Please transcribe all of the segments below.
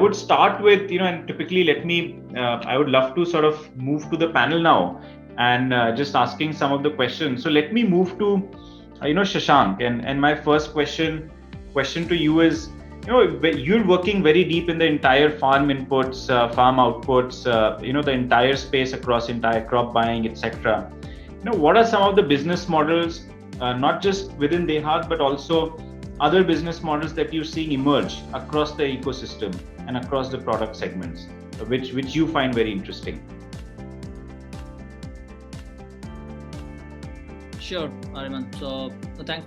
would start with, and typically I would love to sort of move to the panel now and just asking some of the questions. So let me move to, Shashank, and my first question to you is, you're working very deep in the entire farm inputs, farm outputs, the entire space across entire crop buying, etc. What are some of the business models, not just within DeHaat, but also other business models that you're seeing emerge across the ecosystem and across the product segments, which you find very interesting? Sure, Ariman. So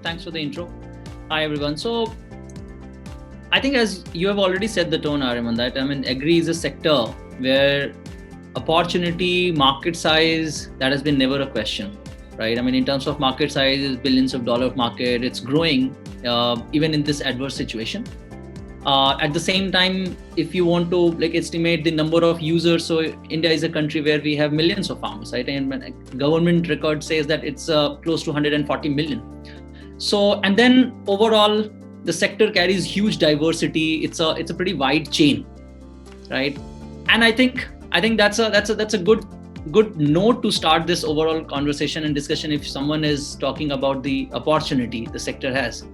thanks for the intro. Hi everyone. So I think, as you have already set the tone, Ariman, that agri is a sector where opportunity, market size, that has been never a question, right? In terms of market size, it's billions of dollars market. It's growing even in this adverse situation. At the same time, if you want to estimate the number of users, so India is a country where we have millions of farmers, right? And government record says that it's close to 140 million. So, and then overall, the sector carries huge diversity. It's a pretty wide chain, right? And I think that's a good note to start this overall conversation and discussion if someone is talking about the opportunity the sector has.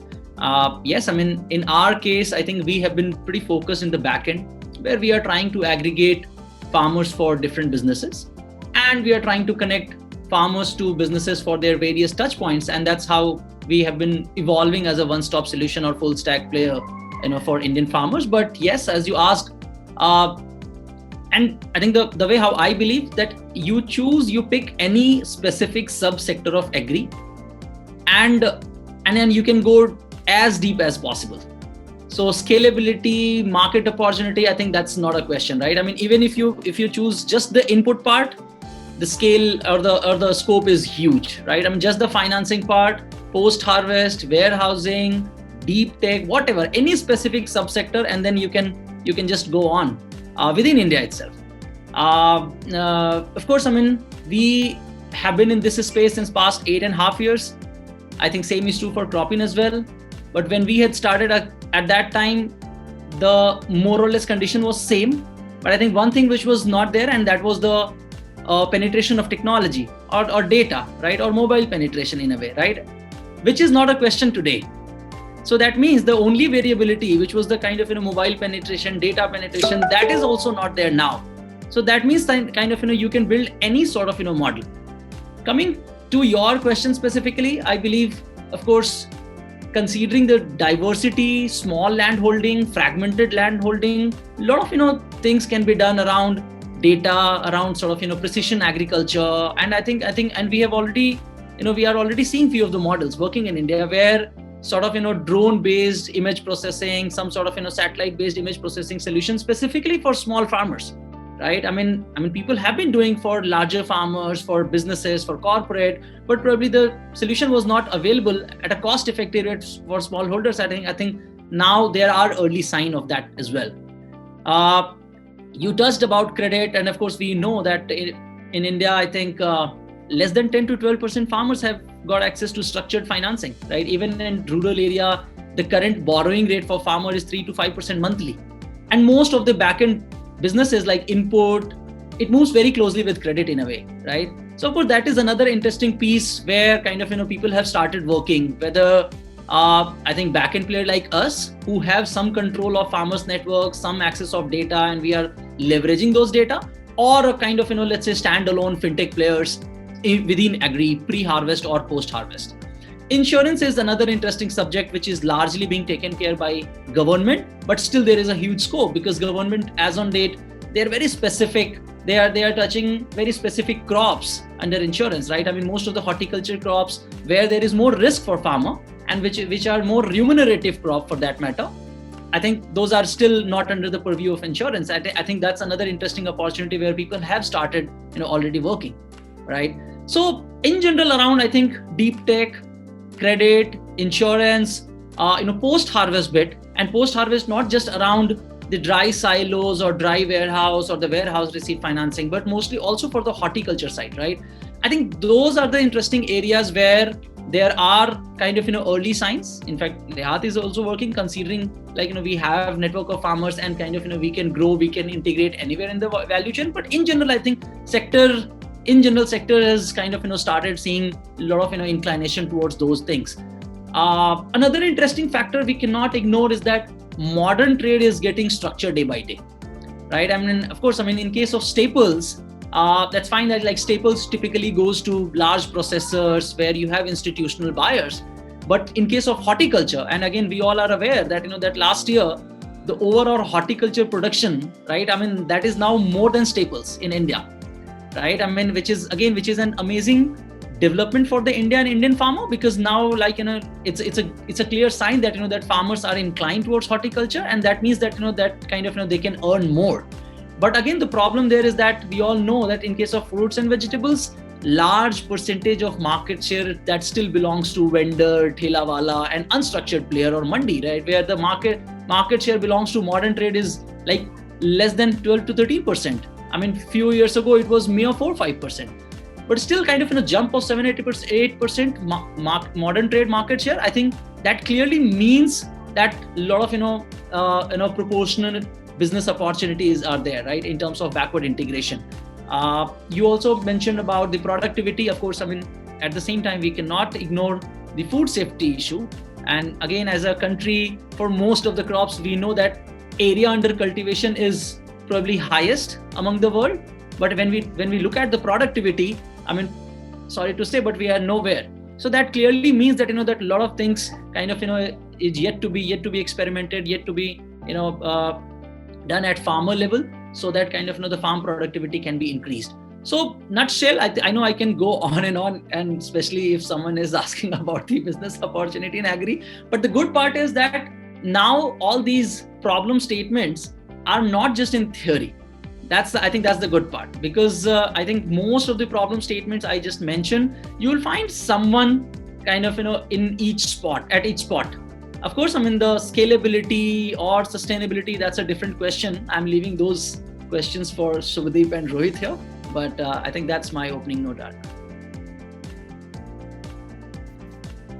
Yes, in our case, I think we have been pretty focused in the back end, where we are trying to aggregate farmers for different businesses, and we are trying to connect farmers to businesses for their various touch points, and that's how we have been evolving as a one-stop solution or full stack player, for Indian farmers. But yes, as you asked, and I think the way how I believe that you pick any specific subsector of agri, and then you can go as deep as possible. So scalability, market opportunity, I think that's not a question, right? Even if you choose just the input part, the scale or the scope is huge, right? Just the financing part, post-harvest, warehousing, deep tech, whatever, any specific subsector, and then you can just go on within India itself. Of course, we have been in this space since past 8.5 years. I think same is true for Cropin as well. But when we had started at that time, the more or less condition was same. But I think one thing which was not there, and that was the penetration of technology or data, right? Or mobile penetration in a way, right? Which is not a question today. So that means the only variability, which was the kind of mobile penetration, data penetration, that is also not there now. So that means you can build any sort of model. Coming to your question specifically, I believe, of course, considering the diversity, small land holding, fragmented land holding, a lot of things can be done around data, around sort of precision agriculture. And I think and we have already we are already seeing few of the models working in India where sort of drone based image processing, some sort of satellite based image processing solutions specifically for small farmers, right? People have been doing for larger farmers, for businesses, for corporate, but probably the solution was not available at a cost effective rate for smallholders. I think now there are early signs of that as well. You touched about credit, and of course we know that in India, I think less than 10 to 12% farmers have got access to structured financing, right? Even in rural area, the current borrowing rate for farmer is 3 to 5% monthly. And most of the backend businesses like input, it moves very closely with credit in a way, right? So of course that is another interesting piece where people have started working, whether I think backend player like us who have some control of farmers network, some access of data, and we are leveraging those data, or a kind of let's say standalone fintech players within agri, pre-harvest or post-harvest. Insurance is another interesting subject which is largely being taken care by government, but still there is a huge scope because government as on date, they're very specific. They are touching very specific crops under insurance, right? Most of the horticulture crops where there is more risk for farmer and which are more remunerative crop for that matter, I think those are still not under the purview of insurance. I think that's another interesting opportunity where people have started already working, right? So in general around, I think deep tech, credit, insurance, post-harvest bit, and post-harvest not just around the dry silos or dry warehouse or the warehouse receipt financing, but mostly also for the horticulture side, right? I think those are the interesting areas where there are kind of early signs. In fact, Rehat is also working, considering we have network of farmers and kind of we can grow, we can integrate anywhere in the value chain. But in general, I think sector has kind of started seeing a lot of inclination towards those things. Another interesting factor we cannot ignore is that modern trade is getting structured day by day, right? Of course, in case of staples, that's fine that staples typically goes to large processors where you have institutional buyers. But in case of horticulture, and again, we all are aware that, that last year, the overall horticulture production, right? That is now more than staples in India, right? Which is an amazing development for the Indian farmer, because now it's a clear sign that that farmers are inclined towards horticulture, and that means that that kind of they can earn more. But again, the problem there is that we all know that in case of fruits and vegetables, large percentage of market share that still belongs to vendor, thela wala, and unstructured player or mandi, right? Where the market share belongs to modern trade is less than 12 to 13%. Few years ago it was mere 4-5%. But still kind of jump of 7-8% modern trade market share. I think that clearly means that a lot of proportionate business opportunities are there, right, in terms of backward integration. You also mentioned about the productivity. Of course, at the same time, we cannot ignore the food safety issue. And again, as a country, for most of the crops, we know that area under cultivation is probably highest among the world. But when we look at the productivity, sorry to say, but we are nowhere. So that clearly means that that a lot of things kind of is yet to be experimented, yet to be done at farmer level, so that kind of the farm productivity can be increased. So nutshell, I know I can go on, and especially if someone is asking about the business opportunity in agri. But the good part is that now all these problem statements are not just in theory. I think that's the good part, because I think most of the problem statements I just mentioned, you will find someone kind of in each spot. Of course, the scalability or sustainability, that's a different question. I'm leaving those questions for Subhadeep and Rohit here, but I think that's my opening note.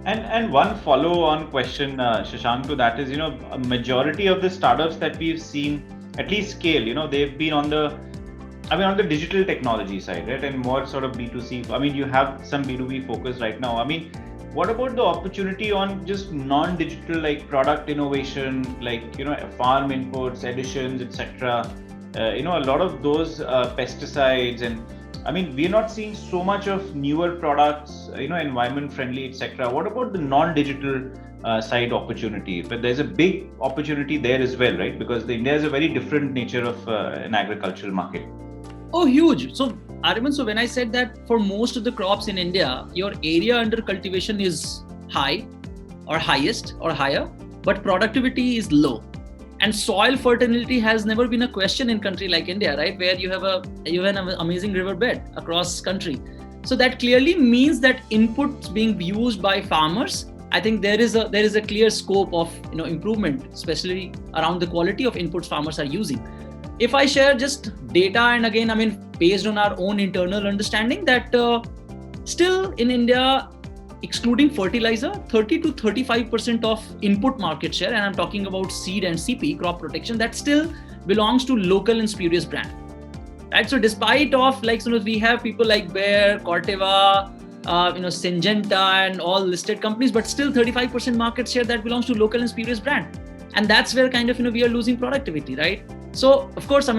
And one follow-on question, Shashank, to that is, a majority of the startups that we've seen, at least scale, they've been on the digital technology side, right? And more sort of B2C. You have some B2B focus right now. What about the opportunity on just non-digital, like product innovation, farm inputs, additions, etc.? A lot of those pesticides, and we're not seeing so much of newer products, environment friendly, etc. What about the non-digital side opportunity? But there's a big opportunity there as well, right? Because India is a very different nature of an agricultural market. Oh, huge. So Ariman, so when I said that for most of the crops in India, your area under cultivation is high or highest or higher, but productivity is low. And soil fertility has never been a question in country like India, right? Where you have an amazing riverbed across country. So that clearly means that inputs being used by farmers, I think there is a clear scope of improvement, especially around the quality of inputs farmers are using. If I share just data, and again, based on our own internal understanding, that still in India, excluding fertilizer, 30 to 35% of input market share, and I'm talking about seed and CP, crop protection, that still belongs to local and spurious brand. Right? So despite of we have people like Bayer, Corteva, Syngenta and all listed companies, but still 35% market share that belongs to local and spurious brand. And that's where kind of, we are losing productivity, right? So of course,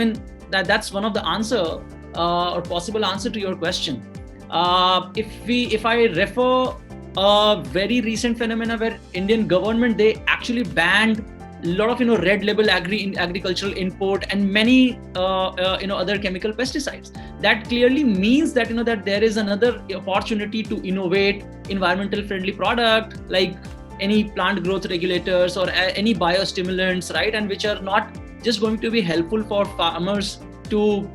that's one of the answer or possible answer to your question. If I refer a very recent phenomena where Indian government, they actually banned a lot of red label agricultural input and many other chemical pesticides. That clearly means that that there is another opportunity to innovate environmental friendly product like any plant growth regulators or any biostimulants, right? And which are not just going to be helpful for farmers to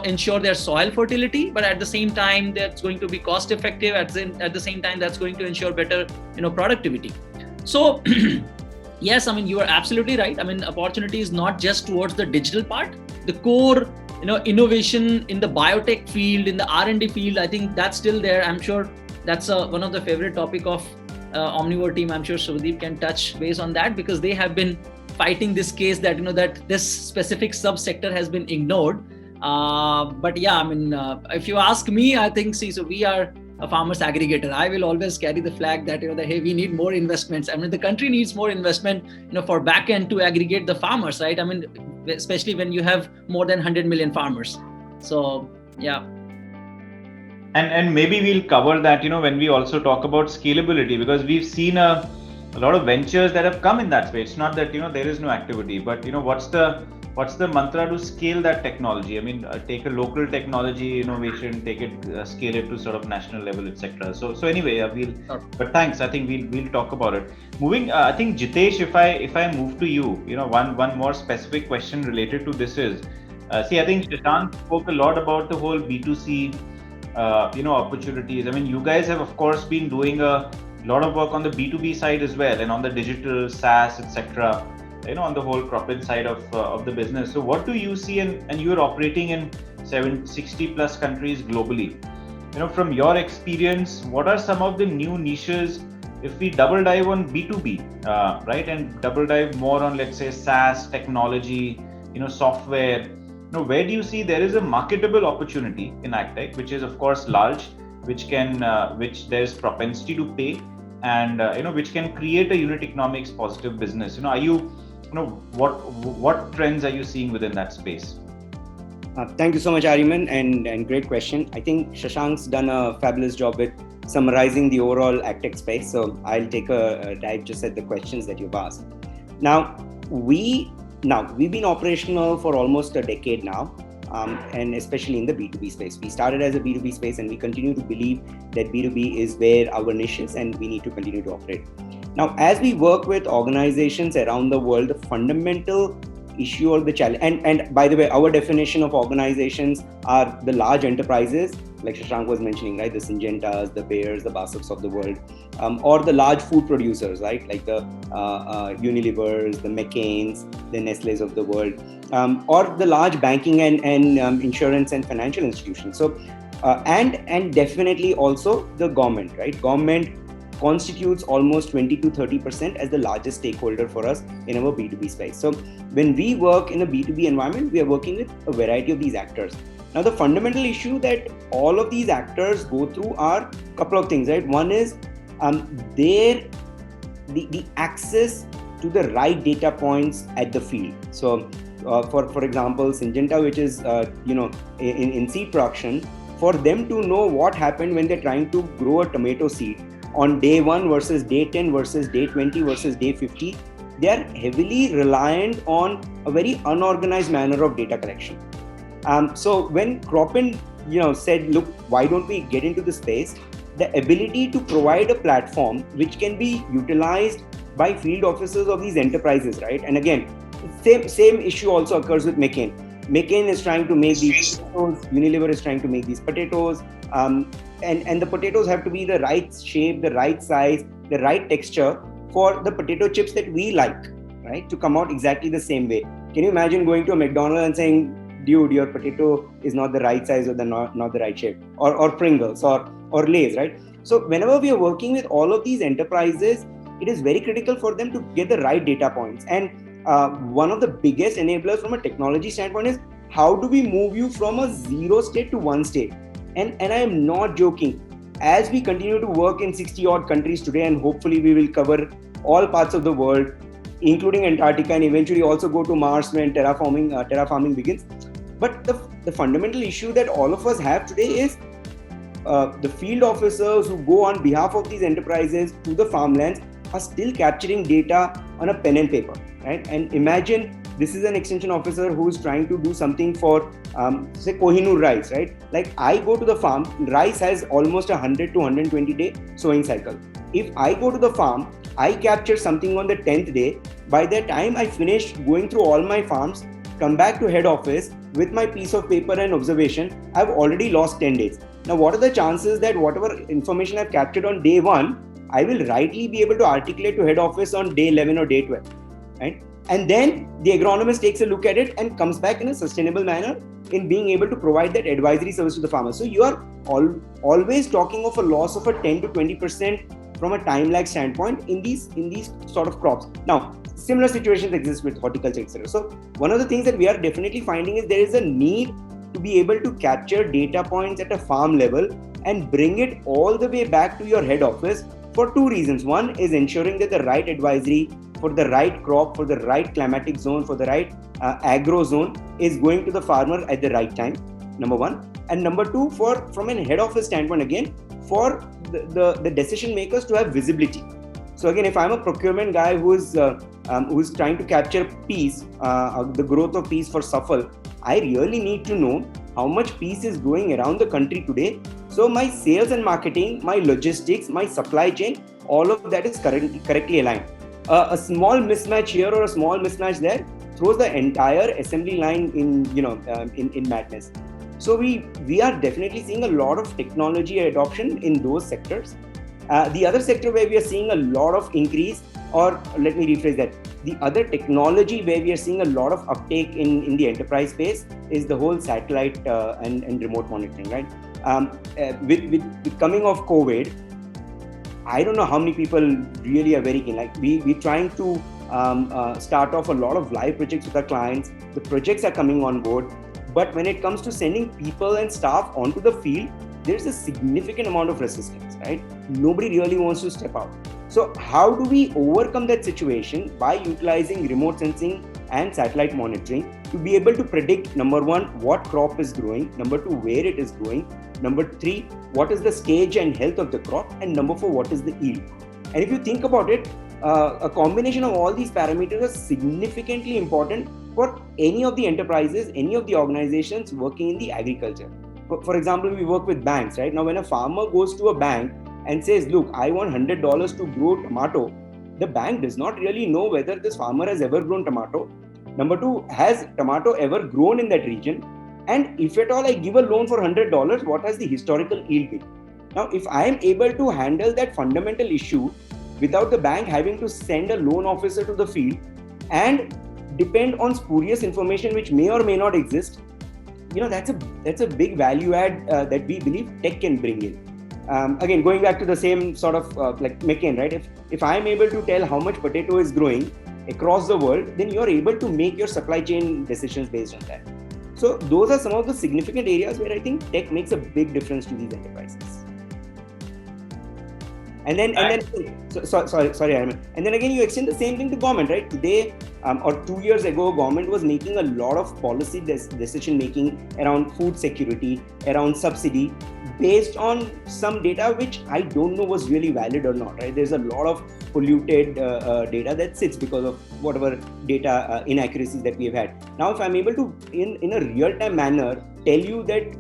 ensure their soil fertility, but at the same time that's going to be cost effective. At the same time, that's going to ensure better productivity. So yes, you are absolutely right. Opportunity is not just towards the digital part. The core innovation in the biotech field, in the R&D field, I think that's still there. I'm sure that's one of the favorite topic of Omnivore team. I'm sure Subhadeep can touch base on that, because they have been fighting this case that that this specific subsector has been ignored. But yeah, I mean, if you ask me, I think so we are a farmers aggregator. I will always carry the flag that that hey, we need more investments. I mean, the country needs more investment for back end to aggregate the farmers, right? I mean, especially when you have more than 100 million farmers. So yeah. And maybe we'll cover that when we also talk about scalability, because we've seen a lot of ventures that have come in that space. It's not that there is no activity, but what's the mantra to scale that technology? I mean, take a local technology innovation, take it, scale it to sort of national level, etc. So anyway, but thanks. I think we'll talk about it. Moving, I think Jitesh, if I move to you, one more specific question related to this is, see, I think Shashank spoke a lot about the whole B2C, opportunities. I mean, you guys have of course been doing a lot of work on the B2B side as well, and on the digital SaaS, etc. On the whole Cropin side of the business. So what do you see, and you're operating in 60 plus countries globally. From your experience, what are some of the new niches if we double dive on B2B, right, and double dive more on, let's say, SaaS technology, software? Where do you see there is a marketable opportunity in AgTech, which is of course large, which there's propensity to pay, and which can create a unit economics positive business? Are you what trends are you seeing within that space? Thank you so much, Ariman, and great question. I think Shashank's done a fabulous job with summarizing the overall AgTech space. So I'll take a dive just at the questions that you've asked. Now we've been operational for almost a decade now, and especially in the B2B space. We started as a B2B space, and we continue to believe that B2B is where our niche is, and we need to continue to operate. Now, as we work with organizations around the world, the fundamental issue or the challenge, and by the way, our definition of organizations are the large enterprises, like Shashank was mentioning, right? The Syngentas, the Bayers, the BASFs of the world, or the large food producers, right? Like the Unilevers, the McCains, the Nestles of the world, or the large banking and insurance and financial institutions. So, and definitely also the government, right? Government constitutes almost 20 to 30% as the largest stakeholder for us in our B2B space. So when we work in a B2B environment, we are working with a variety of these actors. Now, the fundamental issue that all of these actors go through are a couple of things, right? One is the access to the right data points at the field. So for example, Syngenta, which is in seed production, for them to know what happened when they're trying to grow a tomato seed on day 1 versus day 10 versus day 20 versus day 50, they are heavily reliant on a very unorganized manner of data collection. So when Cropin said, look, why don't we get into the space, the ability to provide a platform which can be utilized by field officers of these enterprises, right? And again, same issue also occurs with McCain. McCain is trying to make these potatoes, Unilever is trying to make these potatoes, and the potatoes have to be the right shape, the right size, the right texture for the potato chips that we like, right? To come out exactly the same way. Can you imagine going to a McDonald's and saying, dude, your potato is not the right size or not the right shape, or Pringles or Lay's, right? So whenever we are working with all of these enterprises, it is very critical for them to get the right data points. And one of the biggest enablers from a technology standpoint is how do we move you from a 0 state to 1 state? And I am not joking. As we continue to work in 60 odd countries today, and hopefully we will cover all parts of the world, including Antarctica, and eventually also go to Mars when terraforming begins. But the fundamental issue that all of us have today is the field officers who go on behalf of these enterprises to the farmlands are still capturing data on a pen and paper, right? And imagine this is an extension officer who is trying to do something for, say, Kohinoor rice, right? Like I go to the farm, rice has almost 100 to 120 day sowing cycle. If I go to the farm, I capture something on the 10th day. By the time I finish going through all my farms, come back to head office with my piece of paper and observation, I've already lost 10 days. Now, what are the chances that whatever information I've captured on day 1, I will rightly be able to articulate to head office on day 11 or day 12? right? And then the agronomist takes a look at it and comes back in a sustainable manner in being able to provide that advisory service to the farmer. So you are always talking of a loss of a 10 to 20% from a time lag standpoint in these sort of crops. Now, similar situations exist with horticulture, etc. So one of the things that we are definitely finding is there is a need to be able to capture data points at a farm level and bring it all the way back to your head office for two reasons. One is ensuring that the right advisory for the right crop, for the right climatic zone, for the right agro zone is going to the farmer at the right time, number one. And number two, from a head office standpoint, again, for the decision makers to have visibility. So again, if I'm a procurement guy who's trying to capture peas, the growth of peas for Safal, I really need to know how much peas is growing around the country today. So my sales and marketing, my logistics, my supply chain, all of that is correctly aligned. A small mismatch here or a small mismatch there throws the entire assembly line in madness. So we are definitely seeing a lot of technology adoption in those sectors. The other sector where we are seeing a lot of increase, or let me rephrase that, the other technology where we are seeing a lot of uptake in the enterprise space is the whole satellite and remote monitoring, right? With coming of COVID, I don't know how many people really are very keen. Like we're trying to start off a lot of live projects with our clients. The projects are coming on board. But when it comes to sending people and staff onto the field, there's a significant amount of resistance, right? Nobody really wants to step out. So how do we overcome that situation? By utilizing remote sensing and satellite monitoring to be able to predict, number one, what crop is growing, number two, where it is growing, number three, what is the stage and health of the crop, and number four, what is the yield. And if you think about it, a combination of all these parameters are significantly important for any of the enterprises, any of the organizations working in the agriculture. For example, we work with banks, right? Now, when a farmer goes to a bank and says, look, I want $100 to grow tomato, the bank does not really know whether this farmer has ever grown tomato. Number two, has tomato ever grown in that region? And if at all I give a loan for $100, what has the historical yield been? Now, if I am able to handle that fundamental issue without the bank having to send a loan officer to the field and depend on spurious information which may or may not exist, that's a big value add that we believe tech can bring in. Again, going back to the same sort of like McCain, right? If I am able to tell how much potato is growing across the world, then you're able to make your supply chain decisions based on that. So those are some of the significant areas where I think tech makes a big difference to these enterprises. And then sorry, Arman. And then again, you extend the same thing to government, right? Today or 2 years ago, government was making a lot of policy decision making around food security, around subsidy, based on some data which I don't know was really valid or not, right? There's a lot of polluted data that sits because of whatever data inaccuracies that we have had. Now, if I'm able to, in a real-time manner, tell you that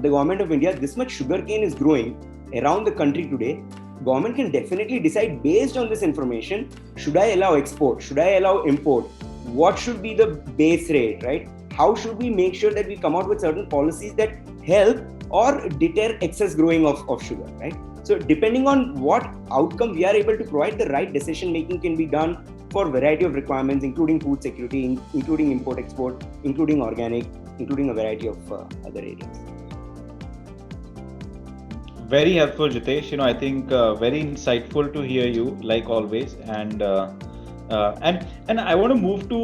the government of India, this much sugarcane is growing around the country today, government can definitely decide based on this information, should I allow export? Should I allow import? What should be the base rate, right? How should we make sure that we come out with certain policies that help or deter excess growing of sugar, right? So depending on what outcome we are able to provide, the right decision making can be done for a variety of requirements, including food security, including import-export, including organic, including a variety of other areas. Very helpful, Jitesh. I think very insightful to hear you, like always. And I want to move to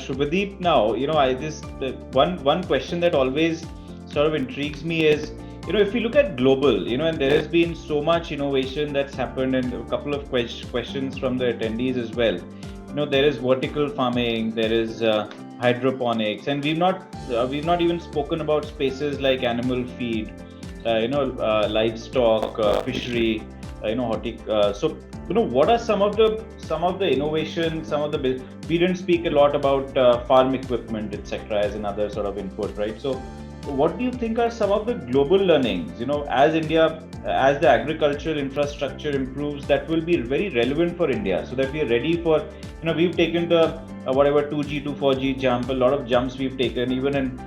Shubhadeep now. I just one question that always sort of intrigues me is, if we look at global, and there has been so much innovation that's happened, and a couple of questions from the attendees as well. There is vertical farming, there is hydroponics, and we've not even spoken about spaces like animal feed. Livestock, fishery, so what are some of the innovations, we didn't speak a lot about farm equipment, etc. as another sort of input, right? So what do you think are some of the global learnings, as India, as the agricultural infrastructure improves, that will be very relevant for India, so that we are ready for, we've taken the whatever 2G to 4G jump, a lot of jumps we've taken, even in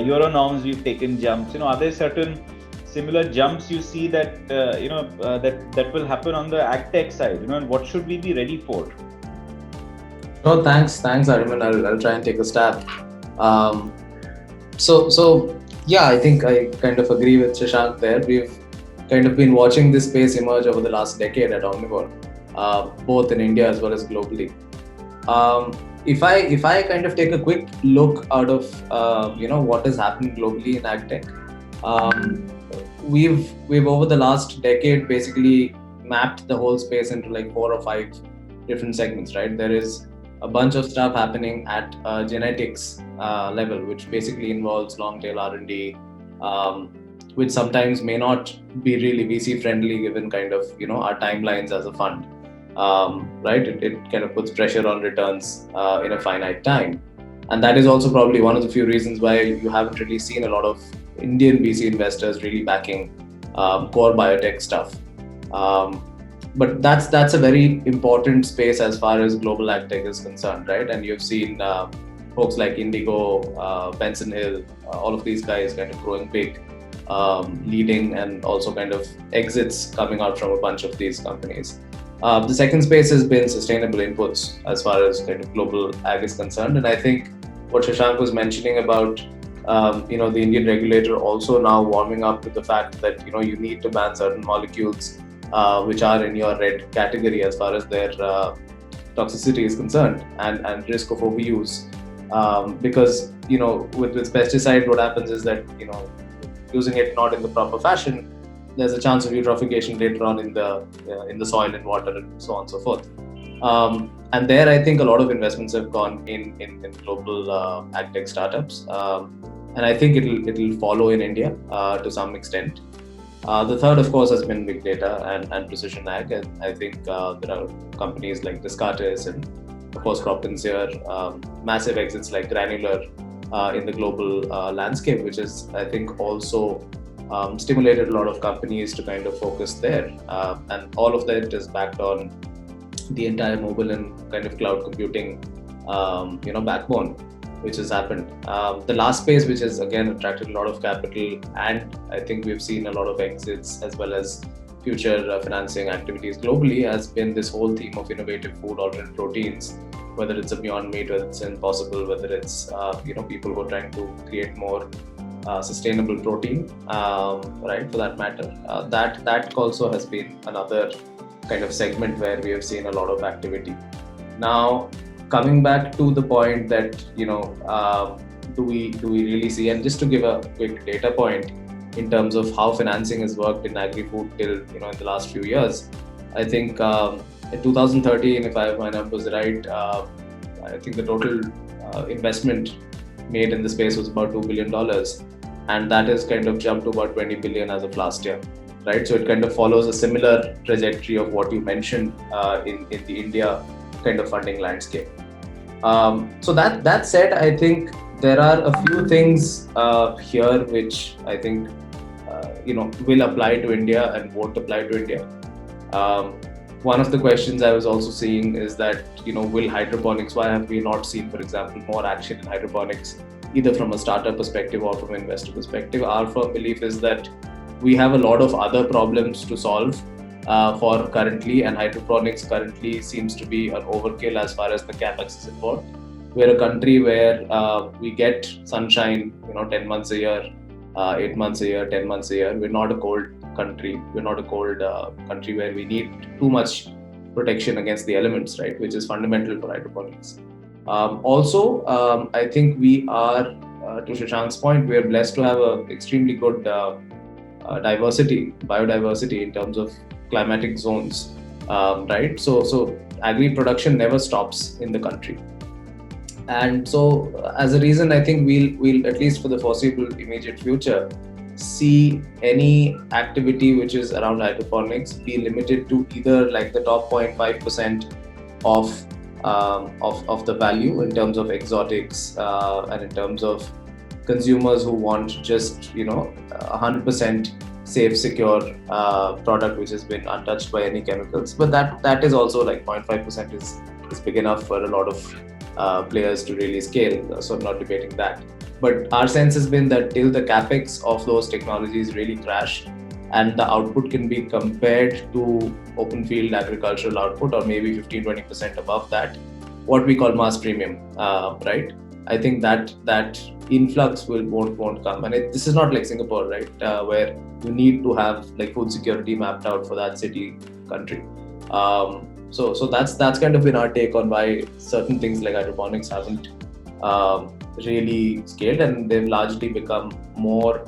Euro norms we've taken jumps. Are there certain similar jumps you see that that will happen on the ag tech side, and what should we be ready for? No, thanks, Ariman. I'll try and take a stab. Um, so yeah, I think I kind of agree with Shashank there. We've kind of been watching this space emerge over the last decade at Omnivore, both in India as well as globally. Um, if I kind of take a quick look out of what is happening globally in agtech, um, we've over the last decade basically mapped the whole space into like 4 or 5 different segments, right? There is a bunch of stuff happening at genetics level, which basically involves long tail R&D, um, which sometimes may not be really VC friendly given kind of our timelines as a fund. Right? It kind of puts pressure on returns in a finite time. And that is also probably one of the few reasons why you haven't really seen a lot of Indian VC investors really backing core biotech stuff. Um, but that's a very important space as far as global agtech is concerned, right? And you've seen folks like Indigo, Benson Hill, all of these guys kind of growing big, leading, and also kind of exits coming out from a bunch of these companies. The second space has been sustainable inputs as far as kind of global ag is concerned, and I think what Shashank was mentioning about the Indian regulator also now warming up to the fact that you need to ban certain molecules which are in your red category as far as their toxicity is concerned and risk of overuse. Because with pesticides, what happens is that using it not in the proper fashion, there's a chance of eutrophication later on in the soil and water and so on and so forth. And there, I think a lot of investments have gone in global agtech startups, and I think it'll follow in India to some extent. The third, of course, has been big data and precision ag, and I think there are companies like Descartes and, of course, Cropton's here, massive exits like Granular in the global landscape, which is, I think, also stimulated a lot of companies to kind of focus there. And all of that is backed on the entire mobile and kind of cloud computing, backbone, which has happened. The last space, which has again attracted a lot of capital, and I think we've seen a lot of exits as well as future financing activities globally, has been this whole theme of innovative food alternate proteins, whether it's a Beyond Meat, whether it's Impossible, whether it's people who are trying to create more sustainable protein, right? For that matter, that also has been another kind of segment where we have seen a lot of activity. Now, coming back to the point that do we really see, and just to give a quick data point in terms of how financing has worked in agri-food till in the last few years, I think in 2013, if I have my numbers right, I think the total investment made in the space was about $2 billion, and that has kind of jumped to about 20 billion as of last year, right? So it kind of follows a similar trajectory of what you mentioned in the India kind of funding landscape. So that said, I think there are a few things here which I think will apply to India and won't apply to India. One of the questions I was also seeing is that will hydroponics, why have we not seen, for example, more action in hydroponics, either from a startup perspective or from an investor perspective? Our firm belief is that we have a lot of other problems to solve for currently, and hydroponics currently seems to be an overkill as far as the capex is involved. We're a country where we get sunshine 10 months a year, 8 months a year, 10 months a year. We're not a cold country. We're not a cold country where we need too much protection against the elements, right? Which is fundamental for hydroponics. Also, I think we are, to Shashank's point, we are blessed to have an extremely good biodiversity in terms of climatic zones, right? So agri production never stops in the country. And so, as a reason, I think we'll at least for the foreseeable immediate future see any activity which is around hydroponics be limited to either like the top 0.5% of the value in terms of exotics and in terms of consumers who want just 100% safe, secure product which has been untouched by any chemicals. But that is also like 0.5% is big enough for a lot of players to really scale. So I'm not debating that. But our sense has been that till the capex of those technologies really crash and the output can be compared to open field agricultural output or maybe 15-20% above that, what we call mass premium, right? I think that influx won't come, and this is not like Singapore, right, where you need to have like food security mapped out for that city, country. So that's kind of been our take on why certain things like hydroponics haven't really scaled, and they've largely become more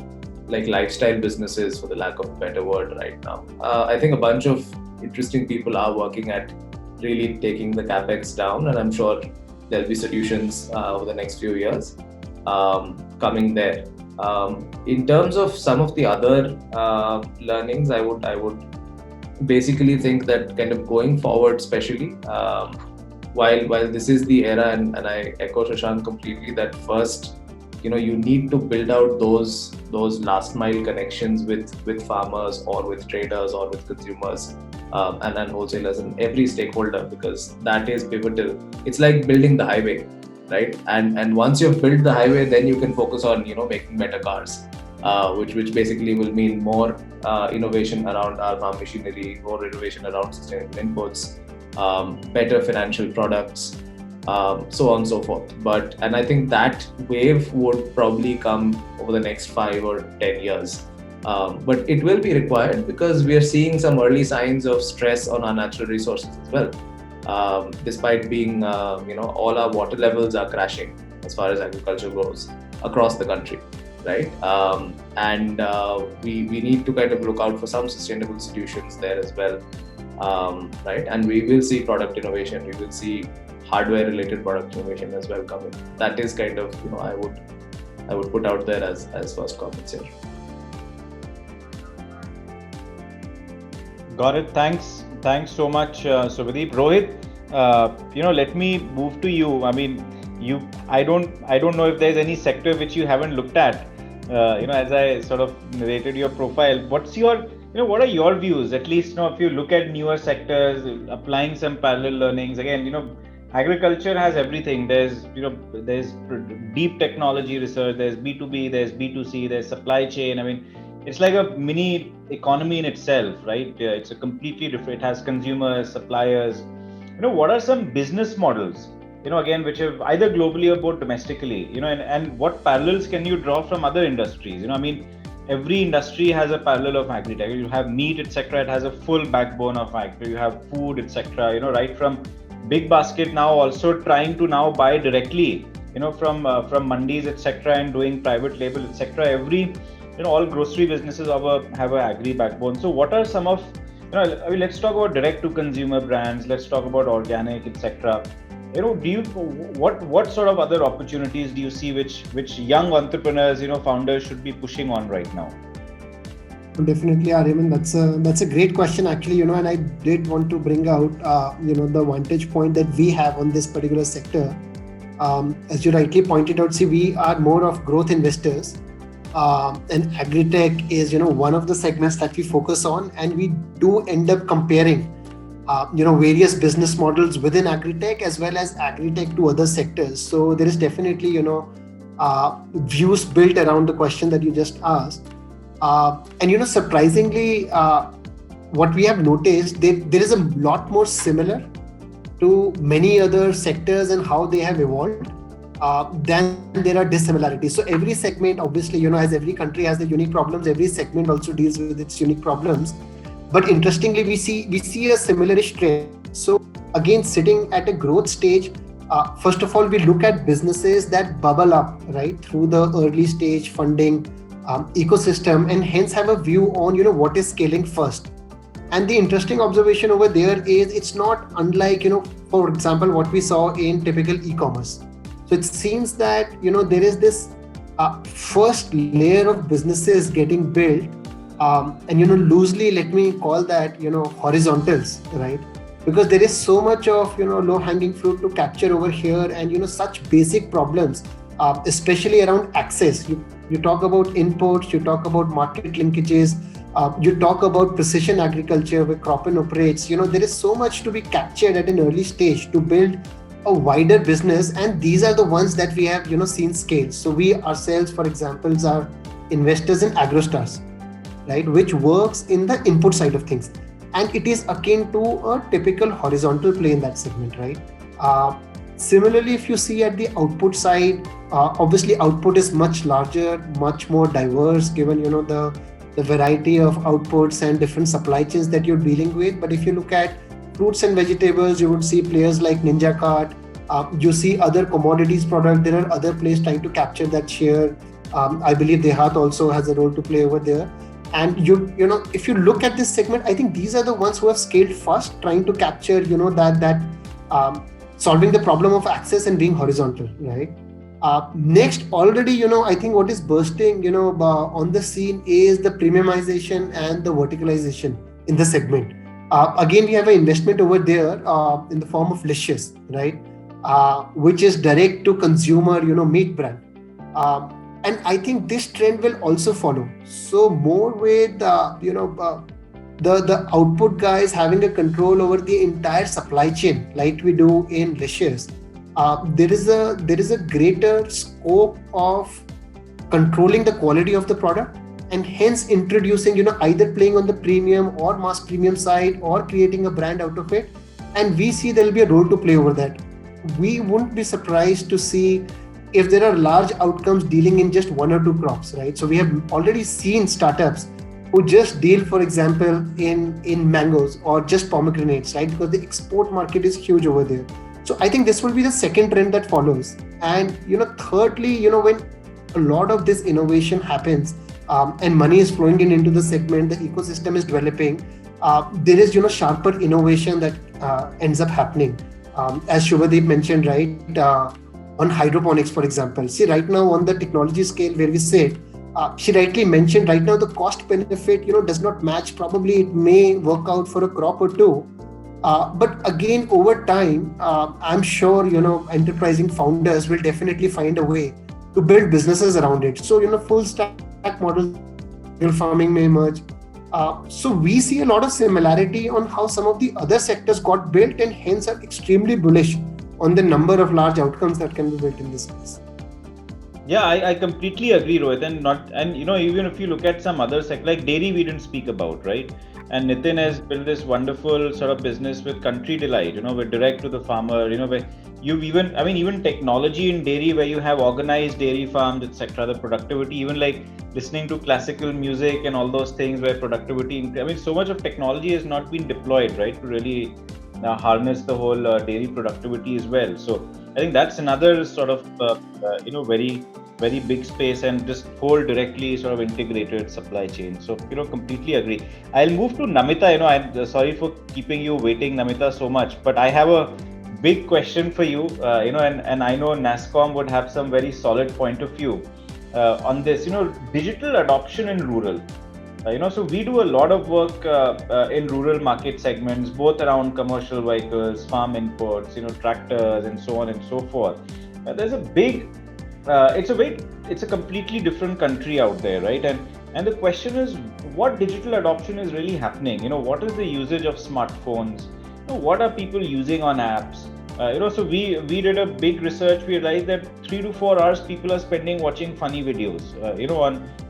like lifestyle businesses, for the lack of a better word, right now. I think a bunch of interesting people are working at really taking the capex down, and I'm sure there'll be solutions over the next few years coming there. In terms of some of the other learnings, I would basically think that kind of going forward, especially while this is the era, and I echo Shashank completely, that first, you need to build out those last mile connections with farmers or with traders or with consumers and wholesalers and every stakeholder, because that is pivotal. It's like building the highway, right? And once you've built the highway, then you can focus on making better cars, which basically will mean more innovation around our farm machinery, more innovation around sustainable inputs, better financial products, so on and so forth. And I think that wave would probably come over the next 5 or 10 years. But it will be required because we are seeing some early signs of stress on our natural resources as well. Despite being, all our water levels are crashing as far as agriculture goes across the country, right? And we need to kind of look out for some sustainable solutions there as well, right? And we will see product innovation, we will see hardware related product innovation as well coming. That is kind of, I would put out there as first comments here. Got it. Thanks so much, Subhadeep. Rohit, let me move to you. I mean, I don't know if there's any sector which you haven't looked at. As I sort of narrated your profile, what are your views? At least, if you look at newer sectors, applying some parallel learnings. Again, agriculture has everything. There's deep technology research. There's B2B. There's B2C. There's supply chain. I mean, it's like a mini economy in itself, right? It's a completely different. It has consumers, suppliers. What are some business models? Again, which have either globally or both domestically. And what parallels can you draw from other industries? Every industry has a parallel of agri-tech. You have meat, etc. It has a full backbone of agri. You have food, etc. Right from big basket now also trying to now buy directly, from mandis, etc. and doing private label, etc. Every all grocery businesses have a agri backbone. So what are some of, let's talk about direct to consumer brands, let's talk about organic, etc. What sort of other opportunities do you see which young entrepreneurs, founders should be pushing on right now? Definitely, Ariman, that's a great question actually, and I did want to bring out the vantage point that we have on this particular sector. As you rightly pointed out, we are more of growth investors. And agri-tech is one of the segments that we focus on, and we do end up comparing various business models within agri-tech as well as agri-tech to other sectors. So there is definitely views built around the question that you just asked, and surprisingly what we have noticed, there is a lot more similar to many other sectors and how they have evolved. Then there are dissimilarities. So every segment, obviously, as every country has the unique problems, every segment also deals with its unique problems. But interestingly, we see a similar-ish trend. So again, sitting at a growth stage, first of all, we look at businesses that bubble up, right, through the early stage funding ecosystem, and hence have a view on, what is scaling first. And the interesting observation over there is it's not unlike, for example, what we saw in typical e-commerce. So it seems that, there is this first layer of businesses getting built, and, loosely, let me call that, horizontals, right? Because there is so much of, low hanging fruit to capture over here, and, such basic problems, especially around access. You talk about inputs, you talk about market linkages, you talk about precision agriculture where Cropin operates. There is so much to be captured at an early stage to build a wider business, and these are the ones that we have seen scale. So we ourselves, for example, are investors in AgroStars, right, which works in the input side of things, and it is akin to a typical horizontal play in that segment, right? Similarly, if you see at the output side, obviously output is much larger, much more diverse, given the variety of outputs and different supply chains that you're dealing with. But if you look at fruits and vegetables, you would see players like Ninja Cart. You see other commodities product. There are other players trying to capture that share. I believe Dehat also has a role to play over there. And if you look at this segment, I think these are the ones who have scaled fast, trying to capture that solving the problem of access and being horizontal, right? Next, already, I think what is bursting, on the scene is the premiumization and the verticalization in the segment. Again, we have an investment over there in the form of Licious, right? Which is direct to consumer, meat brand. And I think this trend will also follow. So more with, the output guys having a control over the entire supply chain, like we do in Licious. There is a greater scope of controlling the quality of the product, and hence introducing, either playing on the premium or mass premium side or creating a brand out of it. And we see there will be a role to play over that. We wouldn't be surprised to see if there are large outcomes dealing in just one or two crops, right? So we have already seen startups who just deal, for example, in mangoes or just pomegranates, right? Because the export market is huge over there. So I think this will be the second trend that follows. And thirdly, when a lot of this innovation happens and money is flowing into the segment, the ecosystem is developing, there is sharper innovation that ends up happening. As Shubhadeep mentioned, right, on hydroponics, for example. See, right now on the technology scale where we sit, she rightly mentioned right now the cost benefit does not match. Probably it may work out for a crop or two, but again over time, I'm sure enterprising founders will definitely find a way to build businesses around it. So full stack models, farming may emerge. So we see a lot of similarity on how some of the other sectors got built, and hence are extremely bullish on the number of large outcomes that can be built in this space. Yeah, I completely agree, Rohit. And even if you look at some other sector like dairy, we didn't speak about, right? And Nitin has built this wonderful sort of business with Country Delight, with direct to the farmer, where you've even technology in dairy, where you have organized dairy farms, etc. The productivity, even like listening to classical music and all those things where productivity, so much of technology has not been deployed, right, to really harness the whole dairy productivity as well. So I think that's another sort of very, very big space, and just whole directly sort of integrated supply chain. So completely agree. I'll move to Namita. I'm sorry for keeping you waiting, Namita, so much, but I have a big question for you. And I know NASSCOM would have some very solid point of view on this. Digital adoption in rural. So we do a lot of work in rural market segments, both around commercial vehicles, farm inputs, tractors, and so on and so forth. There's a big, it's a completely different country out there, right? And the question is, what digital adoption is really happening? What is the usage of smartphones? What are people using on apps? So we did a big research. We realized that 3 to 4 hours people are spending watching funny videos,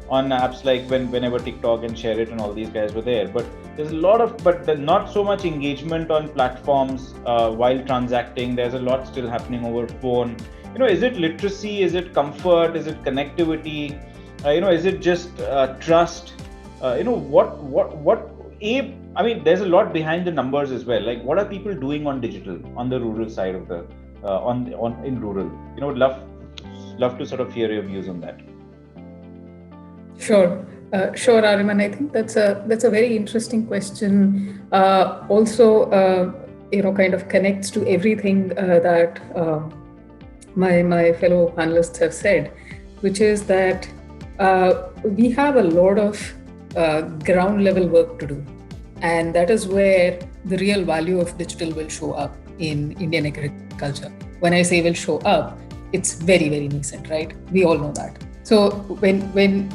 on apps like whenever TikTok and Share It and all these guys were there. But there's not so much engagement on platforms while transacting. There's a lot still happening over phone. Is it literacy? Is it comfort? Is it connectivity? Is it just trust? There's a lot behind the numbers as well. Like, what are people doing on digital on the rural side of the in rural? Love to sort of hear your views on that. Sure, Ariman. I think that's a very interesting question. Also, kind of connects to everything that my fellow panelists have said, which is that we have a lot of ground level work to do, and that is where the real value of digital will show up in Indian agriculture. When I say will show up, it's very, very nascent, right? We all know that. So when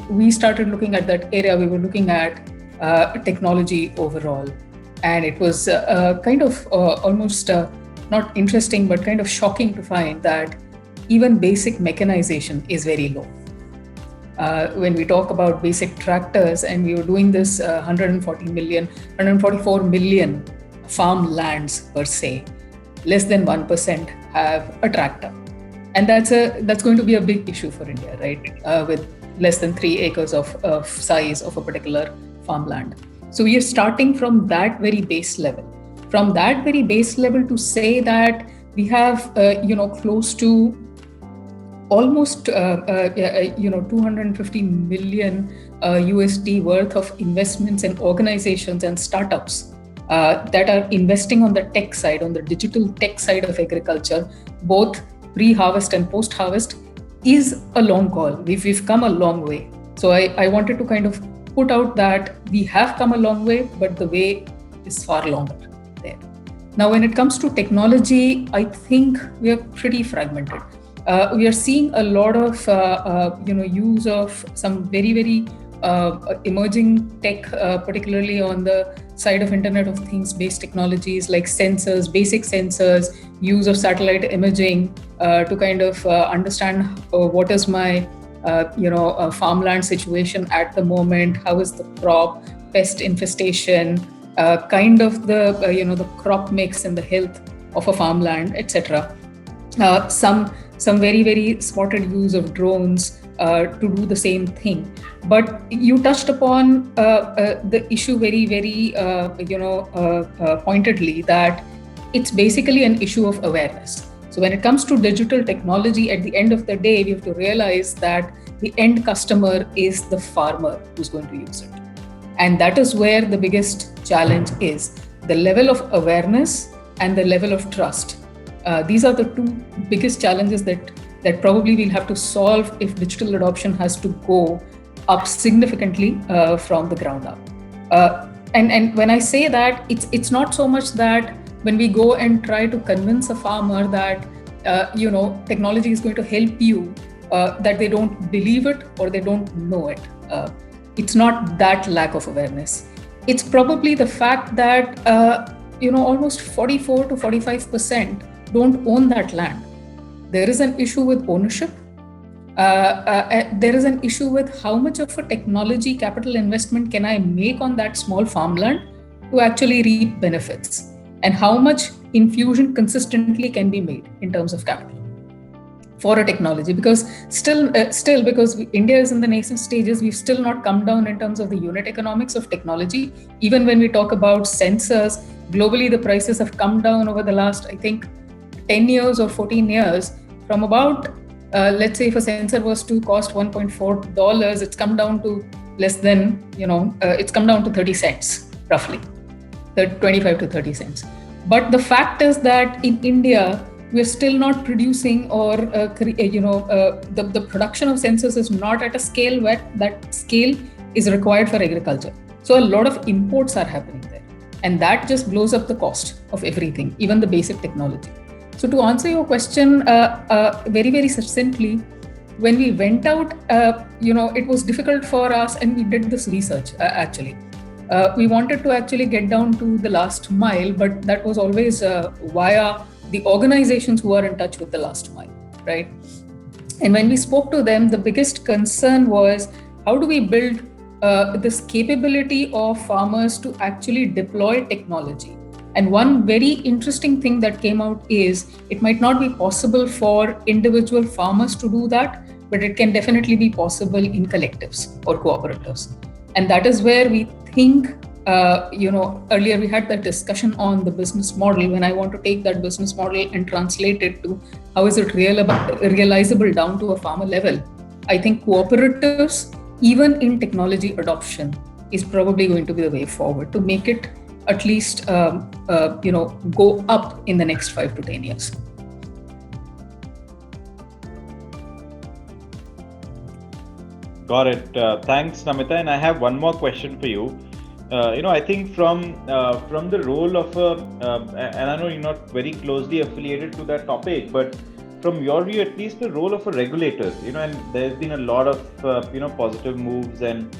we started looking at that area, we were looking at technology overall, and it was kind of almost not interesting, but kind of shocking to find that even basic mechanization is very low. When we talk about basic tractors, and we were doing this 144 million farm lands per se, less than 1% have a tractor, and that's going to be a big issue for India, right? With less than 3 acres of size of a particular farmland. So we are starting from that very base level. From that very base level to say that we have, close to almost 250 million USD worth of investments in organizations and startups that are investing on the tech side, on the digital tech side of agriculture, both pre-harvest and post-harvest, is a long call. We've come a long way. So I wanted to kind of put out that we have come a long way, but the way is far longer there. Now, when it comes to technology, I think we are pretty fragmented. We are seeing a lot of use of some very, very emerging tech, particularly on the side of Internet of Things based technologies like sensors, basic sensors, use of satellite imaging to kind of understand what is my farmland situation at the moment, how is the crop, pest infestation, kind of the crop mix and the health of a farmland, etc. Some very, very spotted use of drones to do the same thing. But you touched upon the issue very, very pointedly, that it's basically an issue of awareness. So when it comes to digital technology, at the end of the day, we have to realize that the end customer is the farmer who's going to use it. And that is where the biggest challenge is, the level of awareness and the level of trust. These are the two biggest challenges that probably we'll have to solve if digital adoption has to go up significantly from the ground up. And when I say that, it's not so much that when we go and try to convince a farmer that technology is going to help you, that they don't believe it or they don't know it. It's not that lack of awareness. It's probably the fact that almost 44 to 45% don't own that land. There is an issue with ownership. There is an issue with how much of a technology capital investment can I make on that small farmland to actually reap benefits, and how much infusion consistently can be made in terms of capital for a technology. Because still because India is in the nascent stages, we've still not come down in terms of the unit economics of technology. Even when we talk about sensors, globally the prices have come down over the last, I think, 10 years or 14 years, from about, let's say if a sensor was to cost $1.4, it's come down to less than, it's come down to 30 cents, roughly, 25 to 30 cents. But the fact is that in India, we're still not producing, or the production of sensors is not at a scale where that scale is required for agriculture. So a lot of imports are happening there. And that just blows up the cost of everything, even the basic technology. So to answer your question very, very succinctly, when we went out, it was difficult for us, and we did this research actually. We wanted to actually get down to the last mile, but that was always via the organizations who are in touch with the last mile, right? And when we spoke to them, the biggest concern was, how do we build this capability of farmers to actually deploy technology? And one very interesting thing that came out is, it might not be possible for individual farmers to do that, but it can definitely be possible in collectives or cooperatives. And that is where we think, earlier we had that discussion on the business model. When I want to take that business model and translate it to how is it realizable down to a farmer level, I think cooperatives, even in technology adoption, is probably going to be the way forward to make it at least go up in the next 5 to 10 years. Got it. Thanks, Namita. And I have one more question for you. I think from the role of and I know you're not very closely affiliated to that topic, but from your view, at least the role of a regulator, and there's been a lot of positive moves and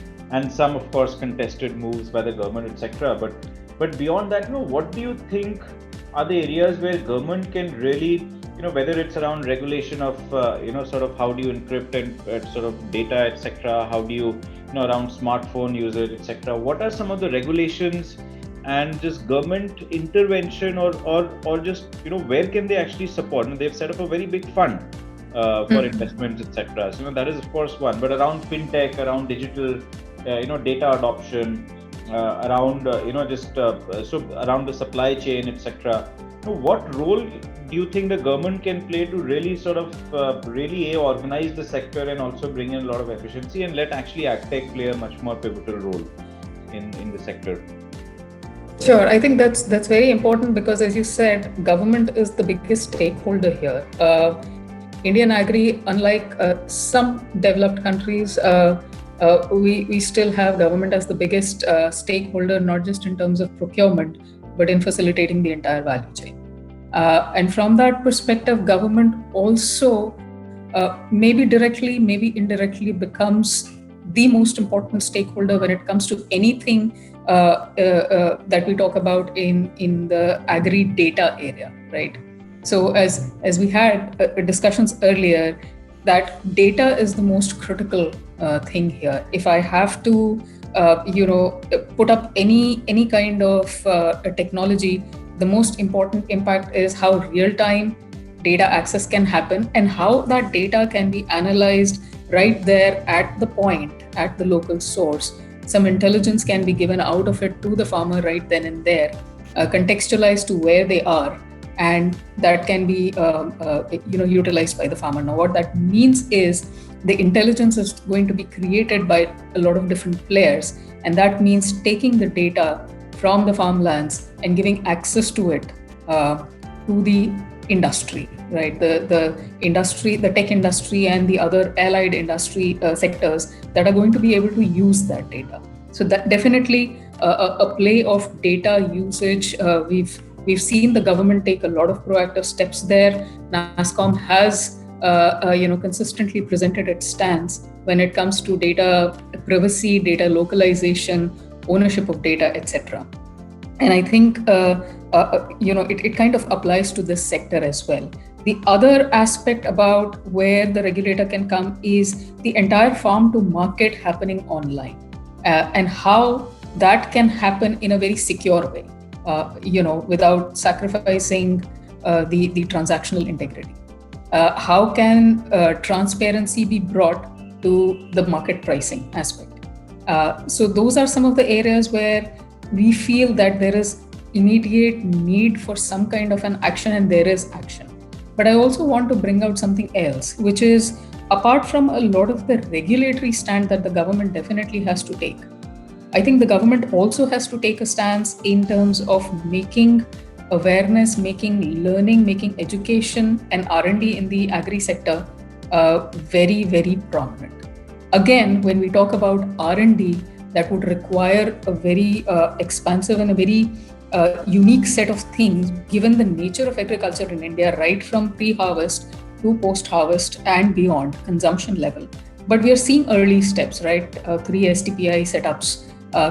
some, of course, contested moves by the government, etc. But beyond that, what do you think are the areas where government can really, whether it's around regulation of, sort of how do you encrypt and sort of data, etc. How do you, around smartphone users, etc. What are some of the regulations and just government intervention or just where can they actually support? And they've set up a very big fund for investments, etc. So that is of course one, but around fintech, around digital, data adoption, around so around the supply chain, etc. What role do you think the government can play to really sort of really organize the sector and also bring in a lot of efficiency and let actually AgTech play a much more pivotal role in the sector? Sure, I think that's very important because, as you said, government is the biggest stakeholder here. Indian Agri, unlike some developed countries, we still have government as the biggest stakeholder, not just in terms of procurement, but in facilitating the entire value chain. And from that perspective, government also maybe directly, maybe indirectly becomes the most important stakeholder when it comes to anything that we talk about in the agri data area, right? So as we had discussions earlier, that data is the most critical thing here. If I have to, put up any kind of technology, the most important impact is how real-time data access can happen and how that data can be analyzed right there at the point, at the local source. Some intelligence can be given out of it to the farmer right then and there, contextualized to where they are, and that can be utilized by the farmer. Now, what that means is the intelligence is going to be created by a lot of different players, and that means taking the data from the farmlands and giving access to it to the industry, right? The industry, the tech industry, and the other allied industry sectors that are going to be able to use that data. So that definitely a play of data usage. We've seen the government take a lot of proactive steps there. NASSCOM has consistently presented its stance when it comes to data privacy, data localization, ownership of data, etc. And I think it kind of applies to this sector as well. The other aspect about where the regulator can come is the entire farm to market happening online, and how that can happen in a very secure way, without sacrificing the transactional integrity. How can transparency be brought to the market pricing aspect? So those are some of the areas where we feel that there is immediate need for some kind of an action, and there is action. But I also want to bring out something else, which is apart from a lot of the regulatory stand that the government definitely has to take, I think the government also has to take a stance in terms of making awareness, making learning, making education and R&D in the agri sector very, very prominent. Again, when we talk about R&D, that would require a very expansive and a very unique set of things, given the nature of agriculture in India, right from pre-harvest to post-harvest and beyond consumption level. But we are seeing early steps, right? 3 STPI setups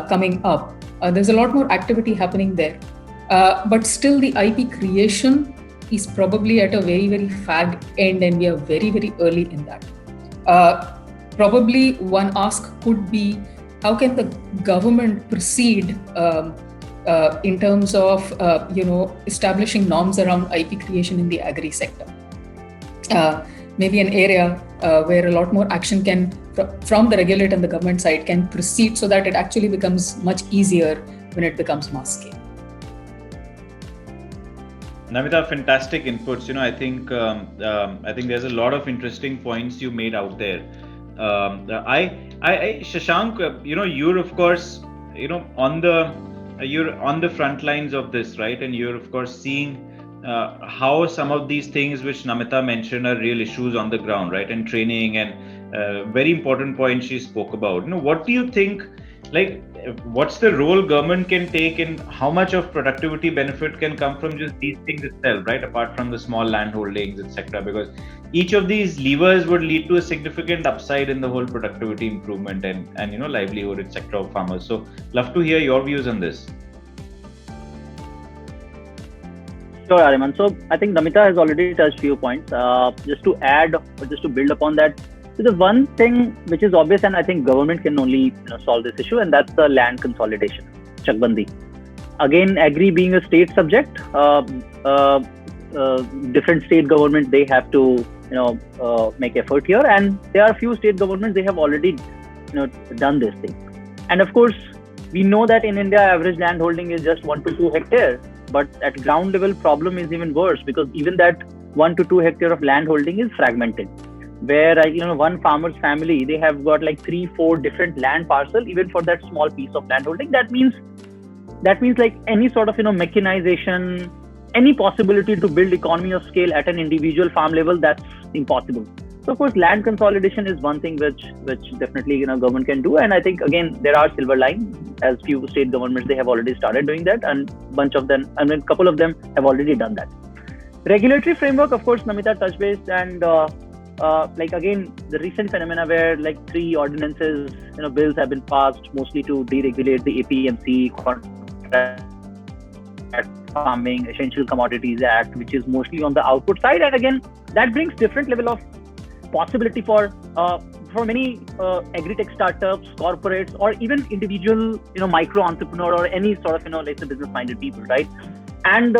coming up. There's a lot more activity happening there. But still the IP creation is probably at a very, very fag end, and we are very, very early in that. Probably one ask could be, how can the government proceed in terms of establishing norms around IP creation in the agri sector? Maybe an area where a lot more action can, from the regulator and the government side, can proceed so that it actually becomes much easier when it becomes mass scale. Namita, fantastic inputs. I think there's a lot of interesting points you made out there. Shashank, you're of course, you're on the front lines of this, right? And you're of course seeing how some of these things which Namita mentioned are real issues on the ground, right? And training and very important point she spoke about. What do you think? What's the role government can take, and how much of productivity benefit can come from just these things itself, right? Apart from the small land holdings, etc. Because each of these levers would lead to a significant upside in the whole productivity improvement and livelihood, etc. of farmers. So, love to hear your views on this. Sure, Ariman. So, I think Namita has already touched few points. Just to add, or just to build upon that. So the one thing which is obvious, and I think government can only solve this issue, and that's the land consolidation, Chakbandi. again, agri being a state subject, different state governments, they have to make effort here, and there are few state governments, they have already done this thing. And of course, we know that in India, average land holding is just 1 to 2 hectares, but at ground level, problem is even worse, because even that 1 to 2 hectare of land holding is fragmented, where one farmer's family, they have got like 3-4 different land parcels even for that small piece of land holding. That means like any sort of mechanization, any possibility to build economy of scale at an individual farm level, that's impossible. So of course, land consolidation is one thing which definitely government can do. And I think again, there are silver lines, as few state governments, they have already started doing that, and bunch of them, I mean, couple of them have already done that. Regulatory framework, of course, Namita touched base, and like again, the recent phenomena where like 3 ordinances, bills have been passed mostly to deregulate the APMC, Contract Farming, Essential Commodities Act, which is mostly on the output side. And again, that brings different level of possibility for many agri-tech startups, corporates, or even individual, micro entrepreneur, or any sort of, let's say business-minded people, right? And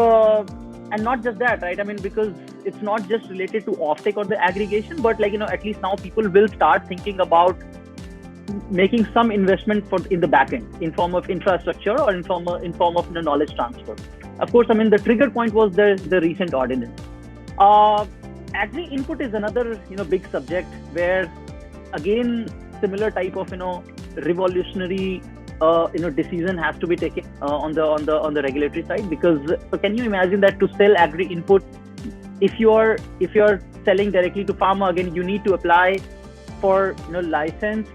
not just that, right? I mean, because it's not just related to offtake or the aggregation, but like, at least now people will start thinking about making some investment in the back end in form of infrastructure or in form of knowledge transfer. Of course, I mean, the trigger point was the recent ordinance. Agri input is another big subject where again similar type of revolutionary decision has to be taken on the regulatory side, because so can you imagine that to sell agri input, if you're selling directly to farmer, again you need to apply for license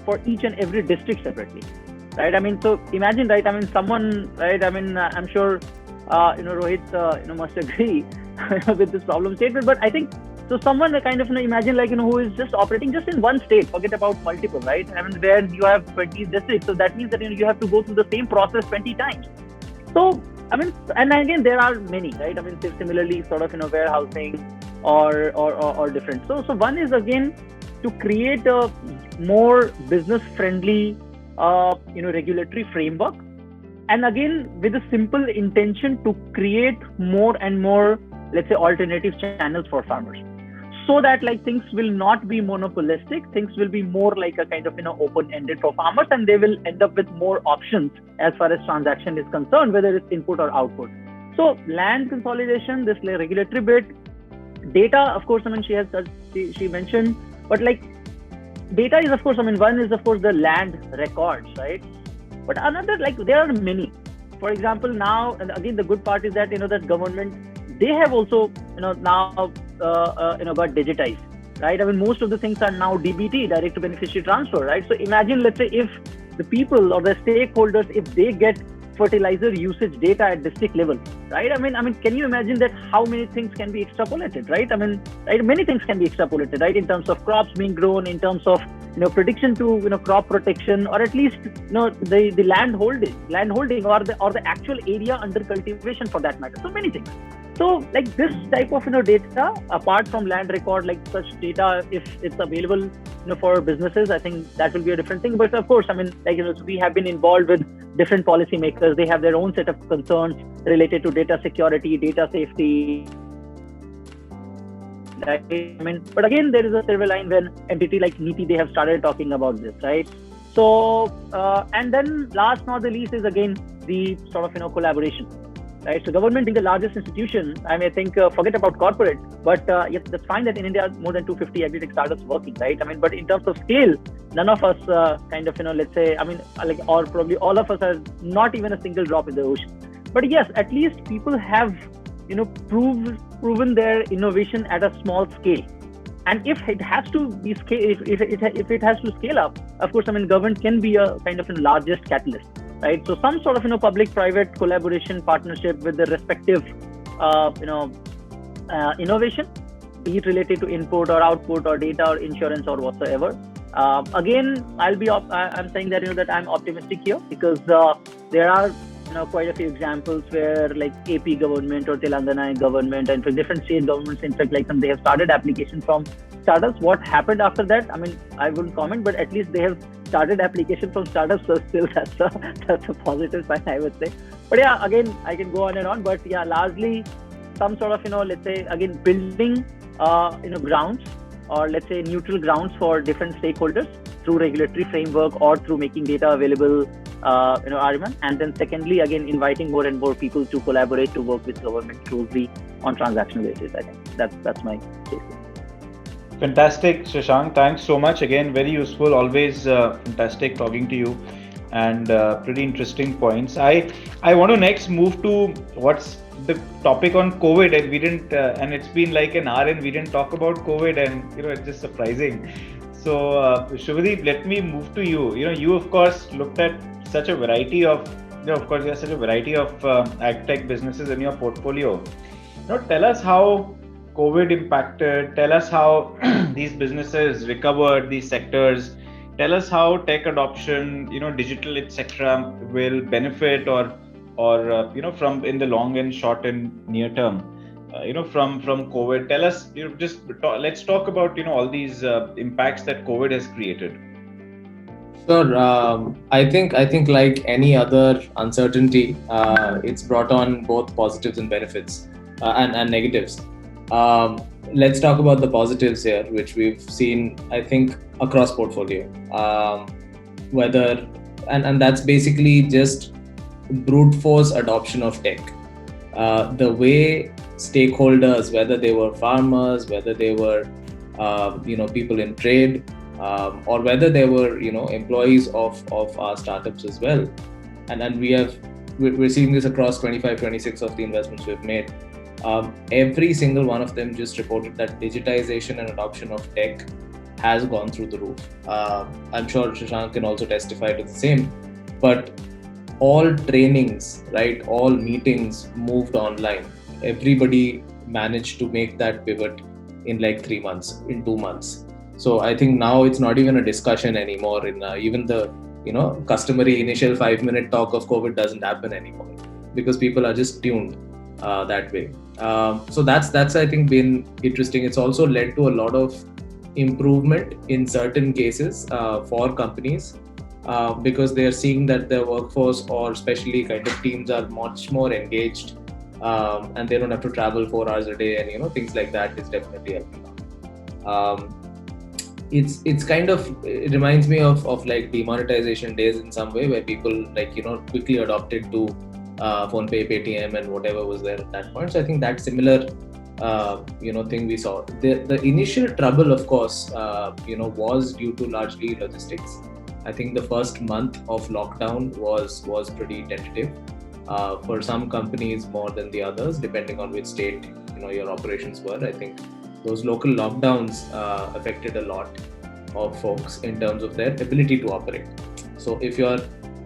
for each and every district separately, right? I mean, so imagine, right? I mean, someone, right? I mean, I'm sure Rohit must agree with this problem statement, but I think so someone kind of imagine like who is just operating just in one state, forget about multiple, right? I mean, where you have 20 districts, so that means that you have to go through the same process 20 times. So I mean, and again there are many, right? I mean, similarly sort of warehousing or different. So one is again to create a more business friendly regulatory framework, and again with a simple intention to create more and more, let's say, alternative channels for farmers, so that like things will not be monopolistic, things will be more like a kind of open-ended for farmers, and they will end up with more options as far as transaction is concerned, whether it's input or output. So land consolidation, this regulatory bit, data, of course, I mean, she mentioned, but like data is, of course, I mean, one is of course the land records, right? But another, like there are many. For example, now, and again the good part is that that government, they have also now got digitized, right? I mean, most of the things are now DBT, direct to beneficiary transfer, right? So imagine, let's say, if the people or the stakeholders, if they get fertilizer usage data at district level, right? I mean, can you imagine that how many things can be extrapolated, right? I mean, right, many things can be extrapolated, right? In terms of crops being grown, in terms of prediction to crop protection, or at least the land holding or the actual area under cultivation for that matter. So many things. So like this type of data, apart from land record, like such data, if it's available for businesses, I think that will be a different thing. But of course, I mean, like we have been involved with different policymakers. They have their own set of concerns related to data security, data safety. Right? I mean, but again, there is a silver line when entity like NITI, they have started talking about this, right? So and then last not the least is again the sort of collaboration. Right, so government being the largest institution, I mean, I think forget about corporate, but yes, that's fine that in India more than 250 agri-tech startups working, right? I mean, but in terms of scale, none of us kind of let's say, I mean, like, or probably all of us are not even a single drop in the ocean. But yes, at least people have proven their innovation at a small scale. And if it has to be if it has to scale up, of course, I mean, government can be a kind of largest catalyst. Right, so some sort of public-private collaboration partnership with the respective innovation, be it related to input or output or data or insurance or whatsoever. Again, I'm saying that that I'm optimistic here, because there are quite a few examples where like AP government or Telangana government and for different state governments, in fact, like they have started application from startups. What happened after that? I mean, I wouldn't comment, but at least they have started application from startups, so still that's a positive sign, I would say. But yeah, again, I can go on and on. But yeah, largely some sort of, let's say, again, building, grounds, or let's say neutral grounds for different stakeholders through regulatory framework or through making data available, Ariman. And then secondly, again, inviting more and more people to collaborate, to work with government closely on transactional basis. I think that's my case. Fantastic, Shashank. Thanks so much. Again, very useful. Always fantastic talking to you, and pretty interesting points. I want to next move to what's the topic on COVID, and we didn't, and it's been like an hour, and we didn't talk about COVID, and it's just surprising. So, Shubhadeep, let me move to you. You of course looked at such a variety of, of course, you have such a variety of ag-tech businesses in your portfolio. Tell us how COVID impacted. Tell us how these businesses recovered, these sectors. Tell us how tech adoption, digital, etc., will benefit or from in the long and short and near term, from COVID. Tell us, let's talk about all these impacts that COVID has created. Sure. I think like any other uncertainty, it's brought on both positives and benefits and negatives. Let's talk about the positives here, which we've seen, I think, across portfolio. And that's basically just brute force adoption of tech. The way stakeholders, whether they were farmers, whether they were people in trade, or whether they were employees of our startups as well, and we're seeing this across 26 of the investments we've made. Every single one of them just reported that digitization and adoption of tech has gone through the roof. I'm sure Shashank can also testify to the same. But all trainings, right, all meetings moved online. Everybody managed to make that pivot in like 3 months, in 2 months. So I think now it's not even a discussion anymore. In even the customary initial 5-minute talk of COVID doesn't happen anymore because people are just tuned that way. So that's I think been interesting. It's also led to a lot of improvement in certain cases for companies because they are seeing that their workforce, or especially kind of teams, are much more engaged and they don't have to travel 4 hours a day, and things like that is definitely helping out. It's kind of, it reminds me of like demonetization days in some way, where people quickly adopted to PhonePe, Paytm, and whatever was there at that point. So I think that similar thing we saw. The initial trouble, of course, was due to largely logistics. I think the first month of lockdown was pretty tentative for some companies more than the others, depending on which state your operations were. I think those local lockdowns affected a lot of folks in terms of their ability to operate. So if you're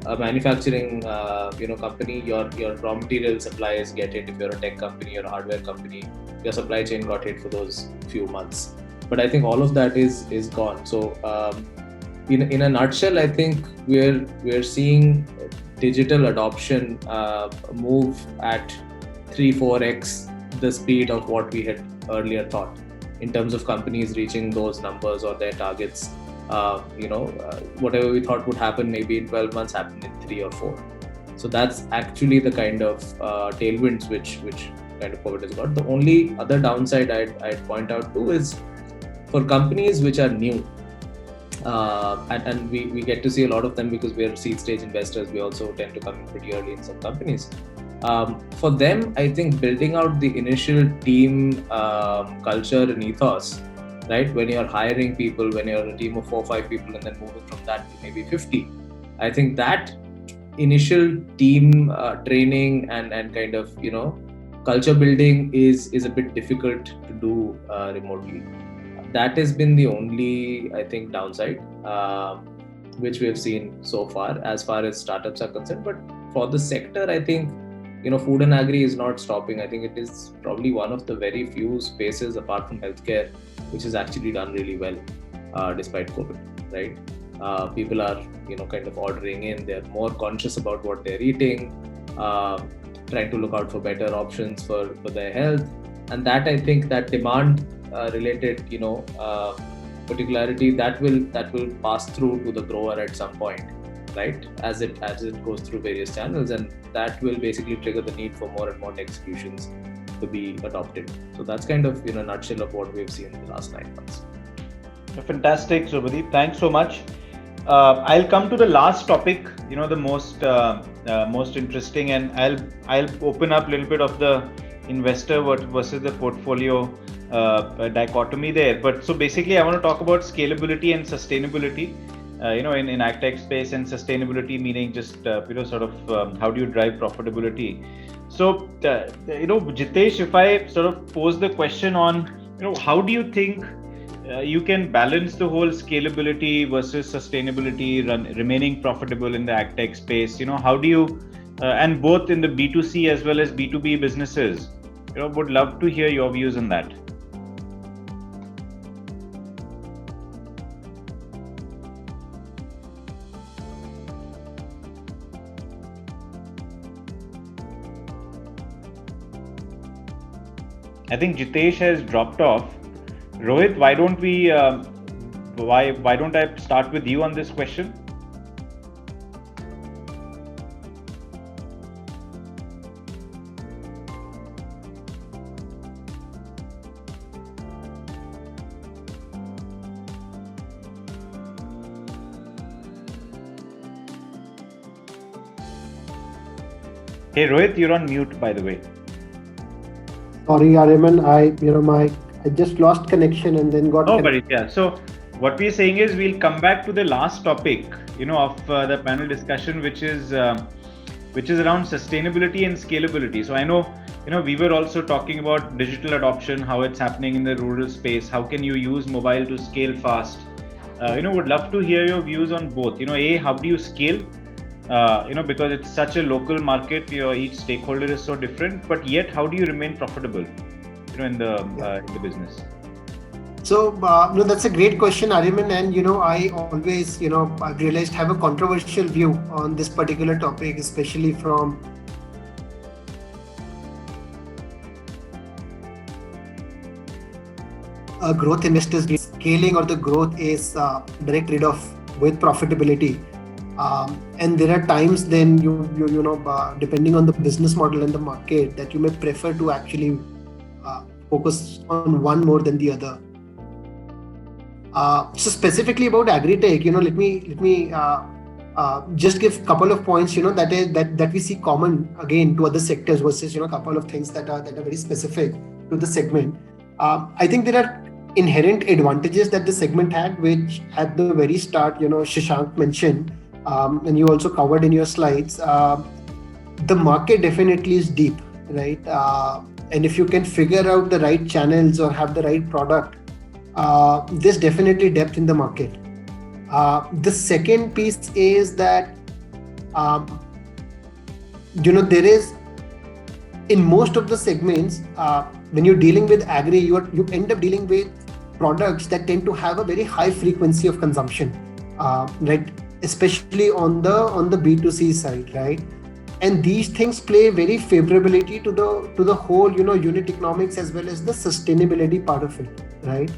a manufacturing company, your raw material suppliers get hit. If you're a tech company or a hardware company, your supply chain got hit for those few months. But I think all of that is gone. So in a nutshell, I think we're seeing digital adoption move at 3-4x the speed of what we had earlier thought, in terms of companies reaching those numbers or their targets. Whatever we thought would happen maybe in 12 months happened in 3 or 4. So that's actually the kind of tailwinds which kind of COVID has got. The only other downside I'd point out too is for companies which are new, and we get to see a lot of them because we are seed stage investors. We also tend to come in pretty early in some companies. For them, I think building out the initial team culture and ethos, right? When you're hiring people, when you're a team of 4 or 5 people, and then moving from that to maybe 50, I think that initial team training and kind of culture building is a bit difficult to do remotely. That has been the only, I think, downside which we have seen so far as startups are concerned. But for the sector, I think food and agri is not stopping. I think it is probably one of the very few spaces apart from healthcare which has actually done really well despite COVID, right? People are kind of ordering in. They're more conscious about what they're eating, trying to look out for better options for their health, and that, I think, that demand related particularity that will pass through to the grower at some point. right? As it goes through various channels, and that will basically trigger the need for more and more tech solutions to be adopted. So that's kind of, in a nutshell, of what we've seen in the last 9 months. Fantastic, Subhadeep. Thanks so much. I'll come to the last topic, the most interesting, and I'll open up a little bit of the investor versus the portfolio dichotomy there. But so basically, I want to talk about scalability and sustainability. In AgTech space, and sustainability meaning just sort of how do you drive profitability. So Jitesh, if I sort of pose the question on how do you think you can balance the whole scalability versus sustainability, remaining profitable in the AgTech space? How do you and both in the B2C as well as B2B businesses? Would love to hear your views on that. I think Jitesh has dropped off. Rohit, why don't we? Why don't I start with you on this question? Hey Rohit, you're on mute, by the way. Sorry, Ariman, I just lost connection and then got. No worries. Yeah. So what we're saying is we'll come back to the last topic, of the panel discussion, which is around sustainability and scalability. So I know, we were also talking about digital adoption, how it's happening in the rural space. How can you use mobile to scale fast? Would love to hear your views on both. How do you scale? Because it's such a local market, each stakeholder is so different, but yet how do you remain profitable, in the business? So, that's a great question, Ariman. And, I always, I've realized have a controversial view on this particular topic, especially from growth investors. Scaling or the growth is direct trade-off with profitability. And there are times then depending on the business model and the market, that you may prefer to actually focus on one more than the other. So specifically about agri-tech, let me just give a couple of points, that we see common again to other sectors versus a couple of things that are very specific to the segment. I think there are inherent advantages that the segment had, which at the very start, Shashank mentioned. And you also covered in your slides, the market definitely is deep, right? And if you can figure out the right channels or have the right product, there's definitely depth in the market. The second piece is that, there is, in most of the segments, when you're dealing with agri, you end up dealing with products that tend to have a very high frequency of consumption, right? Especially on the B2C side, right? And these things play very favorability to the whole, unit economics as well as the sustainability part of it, right?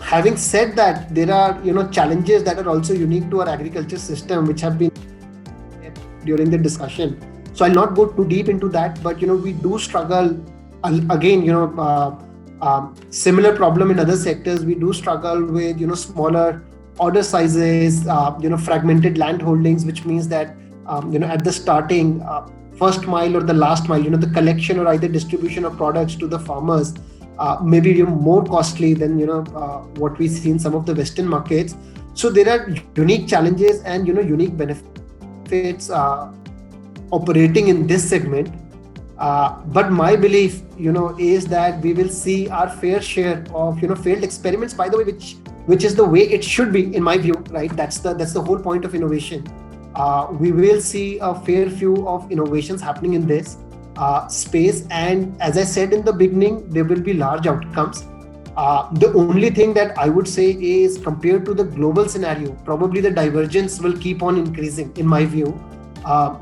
Having said that, there are, challenges that are also unique to our agriculture system, which have been during the discussion. So I'll not go too deep into that, but, we do struggle again, similar problem in other sectors. We do struggle with, smaller order sizes, fragmented land holdings, which means that, at the starting, first mile or the last mile, the collection or either distribution of products to the farmers, maybe more costly than, what we see in some of the Western markets. So there are unique challenges and, unique benefits operating in this segment. But my belief, is that we will see our fair share of, failed experiments, by the way, which is the way it should be, in my view, right? That's the whole point of innovation. We will see a fair few of innovations happening in this space. And as I said in the beginning, there will be large outcomes. The only thing that I would say is, compared to the global scenario, probably the divergence will keep on increasing, in my view,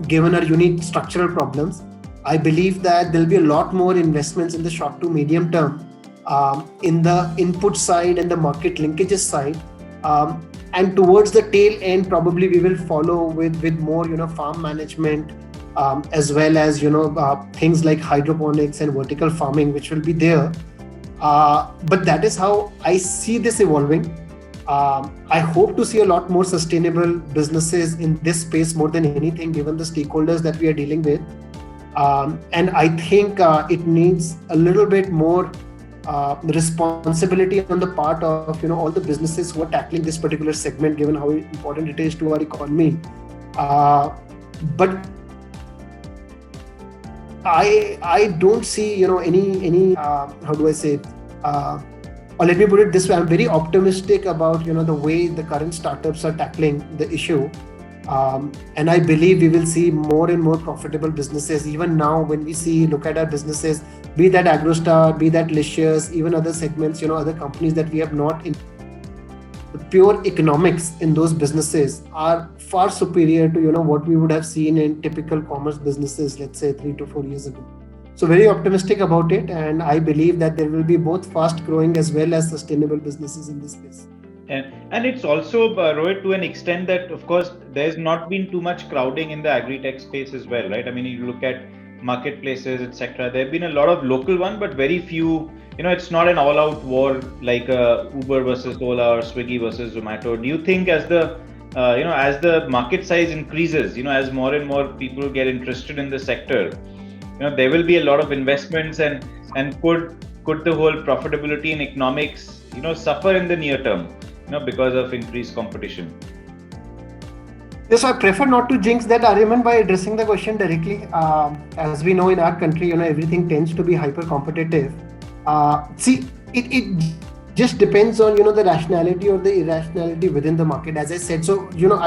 given our unique structural problems. I believe that there'll be a lot more investments in the short to medium term, in the input side and the market linkages side. and towards the tail end, probably we will follow with more, farm management, as well as, things like hydroponics and vertical farming, which will be there. But that is how I see this evolving. I hope to see a lot more sustainable businesses in this space more than anything, given the stakeholders that we are dealing with. And I think it needs a little bit more responsibility on the part of all the businesses who are tackling this particular segment, given how important it is to our economy. But I don't see any how do I say or let me put it this way, I'm very optimistic about the way the current startups are tackling the issue. And I believe we will see more and more profitable businesses. Even now, when we look at our businesses, be that Agrostar, be that Licious, even other segments, other companies that we have not in. The pure economics in those businesses are far superior to what we would have seen in typical commerce businesses, let's say 3 to 4 years ago. So very optimistic about it, and I believe that there will be both fast growing as well as sustainable businesses in this space. And it's also, Rohit, to an extent that, of course, there's not been too much crowding in the agri-tech space as well, right? I mean, you look at marketplaces, etc. There have been a lot of local ones, but very few. It's not an all-out war like Uber versus Ola or Swiggy versus Zomato. Do you think as the as the market size increases, as more and more people get interested in the sector, there will be a lot of investments, and could the whole profitability and economics suffer in the near term, because of increased competition? Yes, I prefer not to jinx that, Aryaman, by addressing the question directly. As we know, in our country, everything tends to be hyper competitive. See, it just depends on the rationality or the irrationality within the market, as I said. So your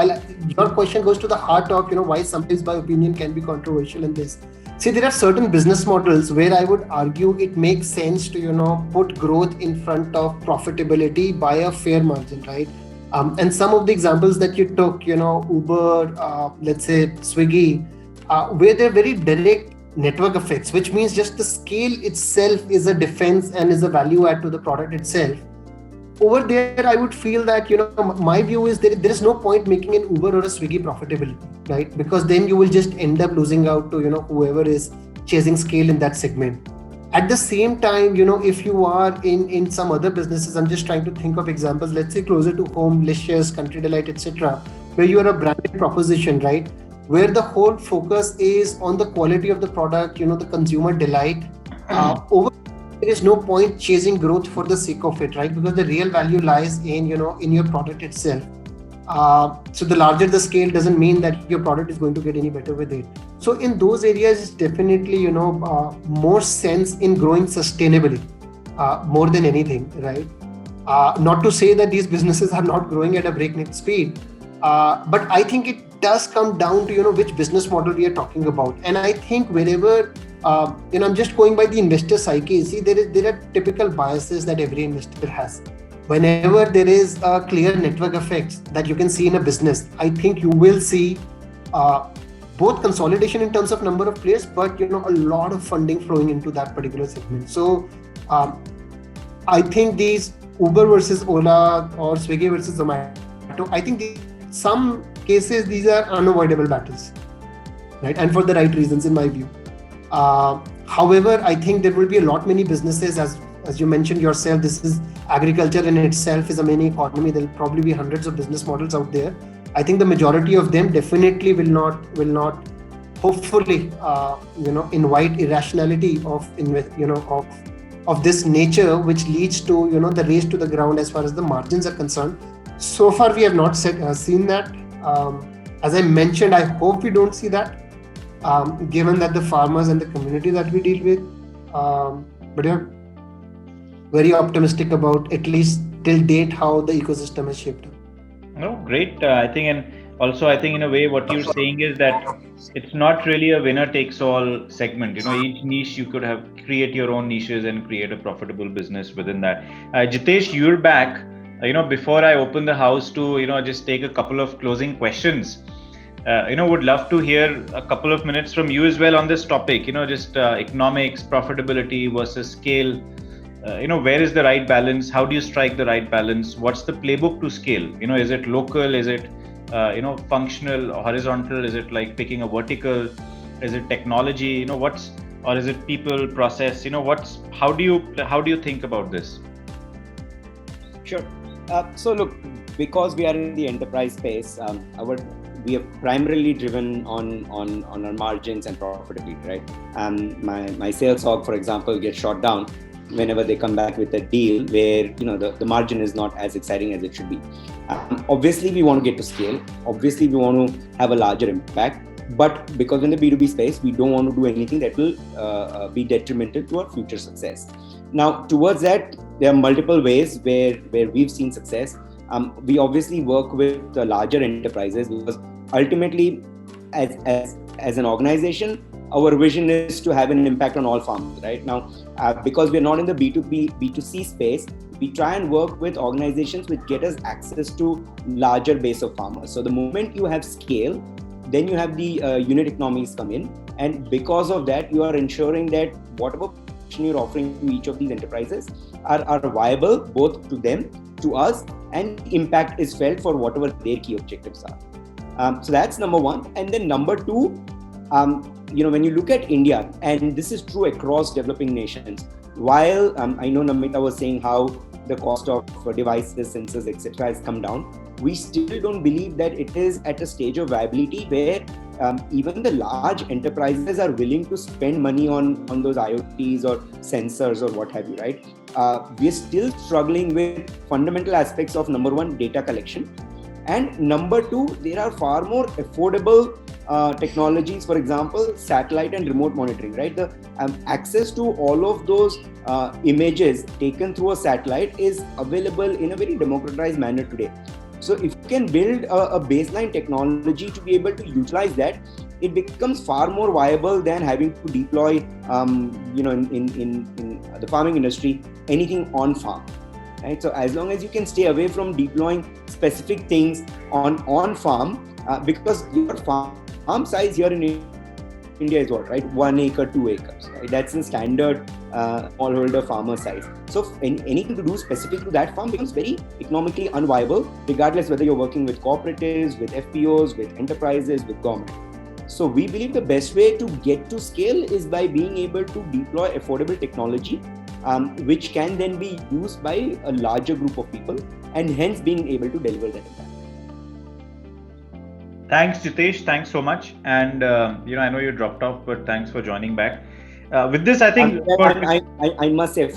question goes to the heart of why sometimes my opinion can be controversial in this. See, there are certain business models where I would argue it makes sense to put growth in front of profitability by a fair margin, right? And some of the examples that you took, Uber, let's say Swiggy, where they're very direct network effects, which means just the scale itself is a defense and is a value add to the product itself. Over there, I would feel that, my view is there is no point making an Uber or a Swiggy profitable, right? Because then you will just end up losing out to, whoever is chasing scale in that segment. At the same time, if you are in some other businesses, I'm just trying to think of examples, let's say closer to home, Licious, Country Delight, etc., where you are a branded proposition, right? Where the whole focus is on the quality of the product, the consumer delight. Over there is no point chasing growth for the sake of it, right? Because the real value lies in, in your product itself. So the larger the scale doesn't mean that your product is going to get any better with it. So in those areas, it's definitely, more sense in growing sustainably, more than anything, right? Not to say that these businesses are not growing at a breakneck speed, but I think it does come down to, which business model we are talking about. And I think wherever, I'm just going by the investor psyche. See, there are typical biases that every investor has. Whenever there is a clear network effects that you can see in a business, I think you will see both consolidation in terms of number of players, but a lot of funding flowing into that particular segment. So I think these Uber versus Ola or Swiggy versus Zomato, I think some cases these are unavoidable battles, right? And for the right reasons, in my view. However, I think there will be a lot many businesses, as you mentioned yourself, this is agriculture in itself is a mini economy. There'll probably be hundreds of business models out there. I think the majority of them definitely will not hopefully invite irrationality of this nature, which leads to the race to the ground as far as the margins are concerned. So far we have not seen that. As I mentioned, I hope we don't see that, given that the farmers and the community that we deal with. But yeah, very optimistic about, at least till date, how the ecosystem has shaped up. No, great. I think, and also I think in a way what you're saying is that it's not really a winner takes all segment. Each niche you could create your own niches and create a profitable business within that. Jitesh, you're back. Before I open the house to just take a couple of closing questions, would love to hear a couple of minutes from you as well on this topic. Just economics, profitability versus scale. where is the right balance? How do you strike the right balance? What's the playbook to scale? Is it local? Is it functional, horizontal? Is it like picking a vertical? Is it technology? Or is it people, process? How do you think about this? Sure. So look, because we are in the enterprise space, we are primarily driven on our margins and profitability, right? My sales org, for example, gets shot down whenever they come back with a deal where the margin is not as exciting as it should be. Obviously, we want to get to scale. Obviously, we want to have a larger impact. But because in the B2B space, we don't want to do anything that will be detrimental to our future success. Now, towards that, there are multiple ways where we've seen success. We obviously work with the larger enterprises because ultimately, as an organization, our vision is to have an impact on all farmers, right? Now, because we're not in the B2B, B2C space, we try and work with organizations which get us access to larger base of farmers. So the moment you have scale, then you have the unit economies come in. And because of that, you are ensuring that whatever you're offering to each of these enterprises are viable both to them, to us, and impact is felt for whatever their key objectives are. So that's number one. And then number two, when you look at India, and this is true across developing nations, while I know Namita was saying how the cost of devices, sensors, etc. has come down, we still don't believe that it is at a stage of viability where even the large enterprises are willing to spend money on those IoTs or sensors or what have you, right? We're still struggling with fundamental aspects of, number one, data collection. And number two, there are far more affordable technologies, for example, satellite and remote monitoring, right? The access to all of those images taken through a satellite is available in a very democratized manner today. So if you can build a baseline technology to be able to utilize that, it becomes far more viable than having to deploy, in the farming industry, anything on farm. Right? So as long as you can stay away from deploying specific things on farm, because your farm size here in India is what, right? 1 acre, 2 acres, right? That's the standard smallholder farmer size. So anything to do specific to that farm becomes very economically unviable, regardless whether you're working with cooperatives, with FPOs, with enterprises, with government. So we believe the best way to get to scale is by being able to deploy affordable technology, which can then be used by a larger group of people, and hence being able to deliver that impact. Thanks, Jitesh. Thanks so much. And I know you dropped off, but thanks for joining back. With this, I think I must say,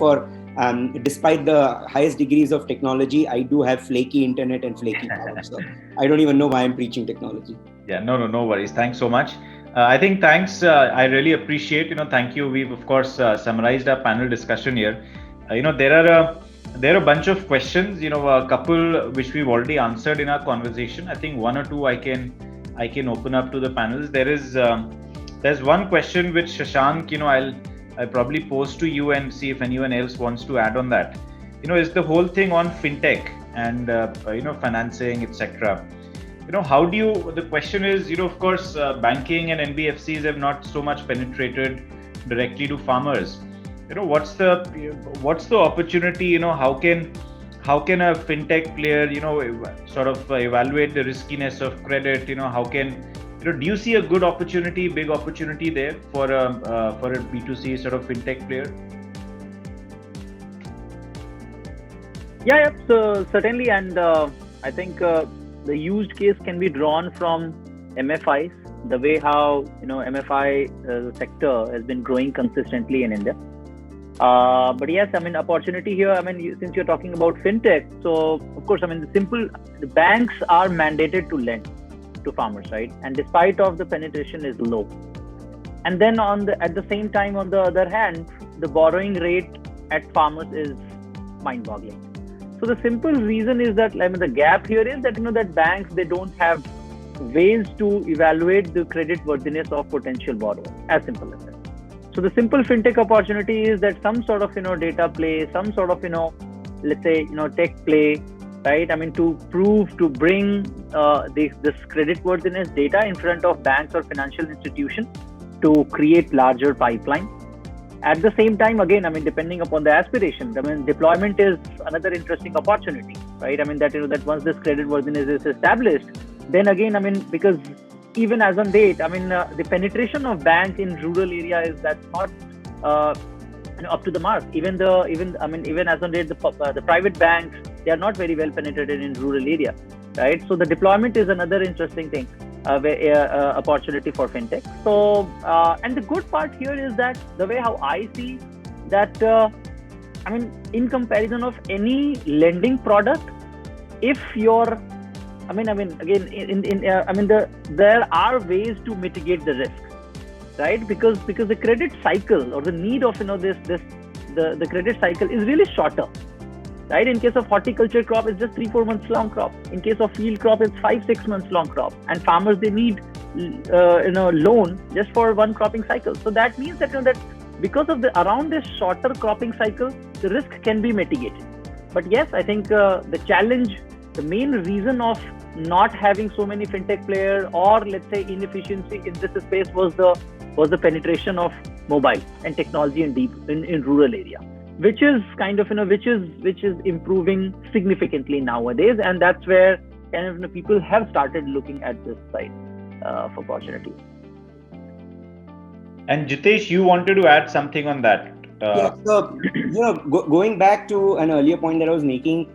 despite the highest degrees of technology, I do have flaky internet and flaky power. So I don't even know why I'm preaching technology. Yeah, no worries. Thanks so much. I think thanks. I really appreciate. Thank you. We've of course summarized our panel discussion here. There are a bunch of questions. A couple which we've already answered in our conversation. I think one or two I can open up to the panels. There's one question which Shashank, I'll probably pose to you and see if anyone else wants to add on that. Is the whole thing on fintech and financing, etc. The question is, of course, banking and NBFCs have not so much penetrated directly to farmers. What's the opportunity? How can a fintech player, sort of evaluate the riskiness of credit? Do you see a good opportunity, big opportunity there for a B2C sort of fintech player? Yeah, so certainly, and I think the used case can be drawn from MFIs, the way how MFI sector has been growing consistently in India. But yes, opportunity here. Since you're talking about fintech, so of course, the banks are mandated to lend to farmers, right? And despite of the penetration is low. And then at the same time, on the other hand, the borrowing rate at farmers is mind-boggling. So the simple reason is that the gap here is that that banks, they don't have ways to evaluate the credit worthiness of potential borrowers. As simple as that. So the simple fintech opportunity is that some sort of data play, some sort of let's say tech play, right? To bring this credit worthiness data in front of banks or financial institutions to create larger pipeline. At the same time, again, I mean, depending upon the aspiration, I mean, deployment is another interesting opportunity, right? I mean, that once this credit worthiness is established, then again, I mean, because even as on date, I mean, the penetration of banks in rural area is that's not up to the mark. Even as on date, the private banks, they are not very well penetrated in rural area, right? So the deployment is another interesting thing. Opportunity for fintech. So, and the good part here is that the way how I see that, I mean, in comparison of any lending product, if you're, there are ways to mitigate the risk, right? Because the credit cycle or the need of the credit cycle is really shorter. Right? In case of horticulture crop, it's just 3-4 months long crop. In case of field crop, it's 5-6 months long crop. And farmers, they need loan just for one cropping cycle. So that means that that because of around this shorter cropping cycle, the risk can be mitigated. But yes, I think the challenge, the main reason of not having so many fintech players or let's say inefficiency in this space was the penetration of mobile and technology in rural area. Which is kind of which is improving significantly nowadays, and that's where kind of people have started looking at this side of opportunity. And Jitesh, you wanted to add something on that. So, going back to an earlier point that I was making,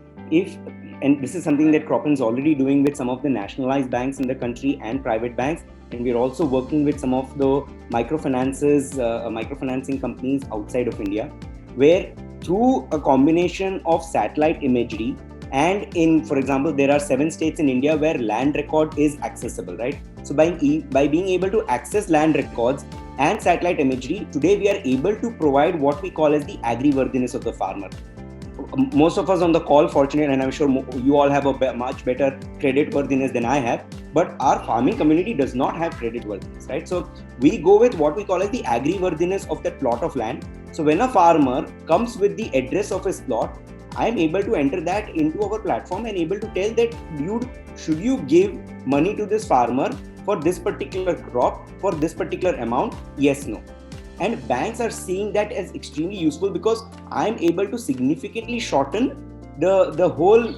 and this is something that Cropin is already doing with some of the nationalized banks in the country and private banks, and we're also working with some of the microfinancing companies outside of India, where through a combination of satellite imagery and for example, there are 7 states in India where land record is accessible, right? So by being able to access land records and satellite imagery, today we are able to provide what we call as the agri-worthiness of the farmer. Most of us on the call, fortunate, and I'm sure you all have a much better credit worthiness than I have, but our farming community does not have credit worthiness, right? So we go with what we call as the agri-worthiness of that plot of land. So when a farmer comes with the address of his plot, I am able to enter that into our platform and able to tell that, dude, should you give money to this farmer for this particular crop, for this particular amount? Yes, no. And banks are seeing that as extremely useful because I'm able to significantly shorten the whole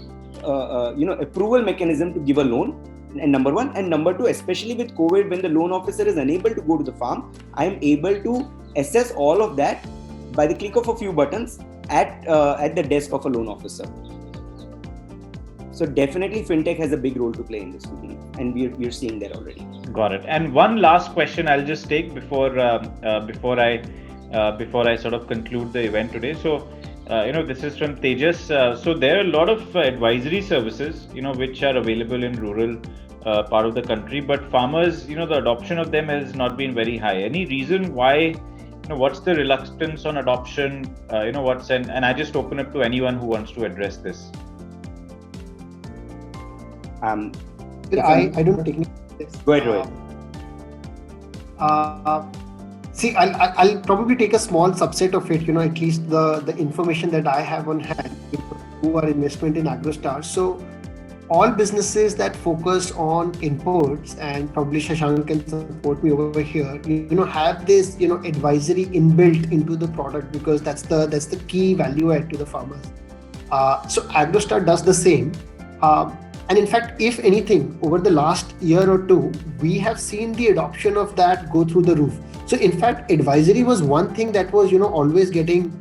approval mechanism to give a loan. And number one, and number two, especially with COVID, when the loan officer is unable to go to the farm, I am able to assess all of that by the click of a few buttons at the desk of a loan officer. So definitely fintech has a big role to play in this, and we're seeing that already. Got it. And one last question I'll just take before I sort of conclude the event today. So this is from Tejas. So there are a lot of advisory services which are available in rural part of the country, but farmers, the adoption of them has not been very high. Any reason why? What's the reluctance on adoption? And I just open up to anyone who wants to address this. I don't technically. Go ahead. See, I'll probably take a small subset of it. At least the information that I have on hand who are investment in AgroStar. So all businesses that focus on inputs, and probably Shashank can support me over here, have this advisory inbuilt into the product, because that's the key value add to the farmers. So AgroStar does the same. And in fact, if anything, over the last year or two, we have seen the adoption of that go through the roof. So in fact, advisory was one thing that was, always getting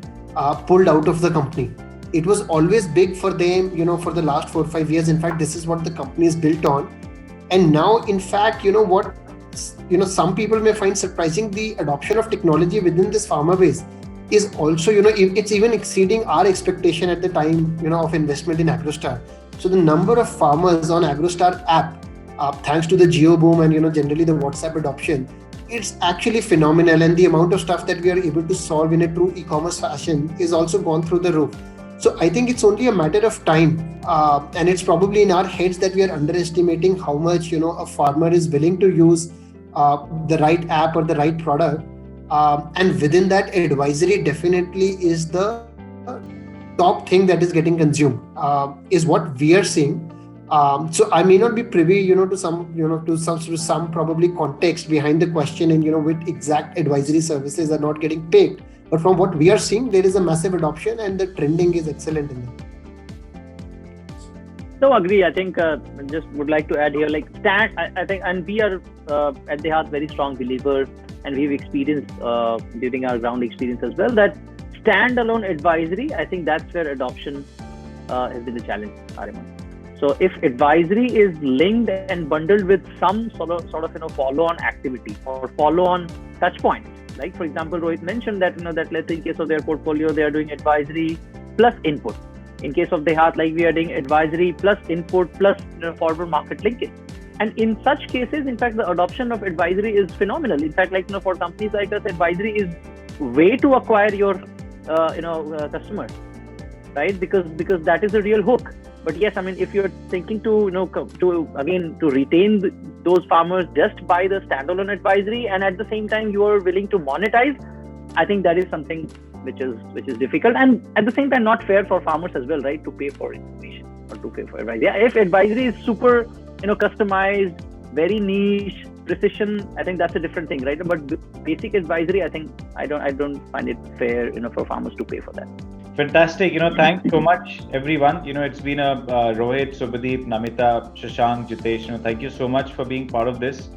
pulled out of the company. It was always big for them, for the last 4 or 5 years. In fact, this is what the company is built on. And now, in fact, some people may find surprising, the adoption of technology within this farmer base is also, it's even exceeding our expectation at the time, of investment in AgroStar. So the number of farmers on AgroStar app, thanks to the Geo boom and generally the WhatsApp adoption, it's actually phenomenal. And the amount of stuff that we are able to solve in a true e-commerce fashion is also gone through the roof. So I think it's only a matter of time, and it's probably in our heads that we are underestimating how much a farmer is willing to use the right app or the right product. And within that, advisory definitely is the top thing that is getting consumed, is what we are seeing. So I may not be privy, to some probably context behind the question and which exact advisory services are not getting picked. But from what we are seeing, there is a massive adoption and the trending is excellent in it. So agree. I think just would like to add here, like I think, and we are at the heart very strong believers, and we've experienced during our ground experience as well that standalone advisory. I think that's where adoption has been the challenge, Ariman. So if advisory is linked and bundled with some sort of follow-on activity or follow-on touch points, like for example, Rohit mentioned that that let's say in case of their portfolio they are doing advisory plus input. In case of DeHaat, like we are doing advisory plus input plus forward market linkage. And in such cases, in fact, the adoption of advisory is phenomenal. In fact, like for companies like us, advisory is way to acquire your customers, right? Because that is a real hook. But yes, I mean, if you're thinking to to retain those farmers just by the standalone advisory, and at the same time you are willing to monetize, I think that is something which is difficult, and at the same time not fair for farmers as well, right? To pay for information or to pay for advice. Yeah, if advisory is super customized, very niche, precision, I think that's a different thing, right? But basic advisory, I think I don't find it fair for farmers to pay for that. Fantastic. Thanks so much, everyone. It's been a Rohit, Subhadeep, Namita, Shashank, Jitesh. Thank you so much for being part of this.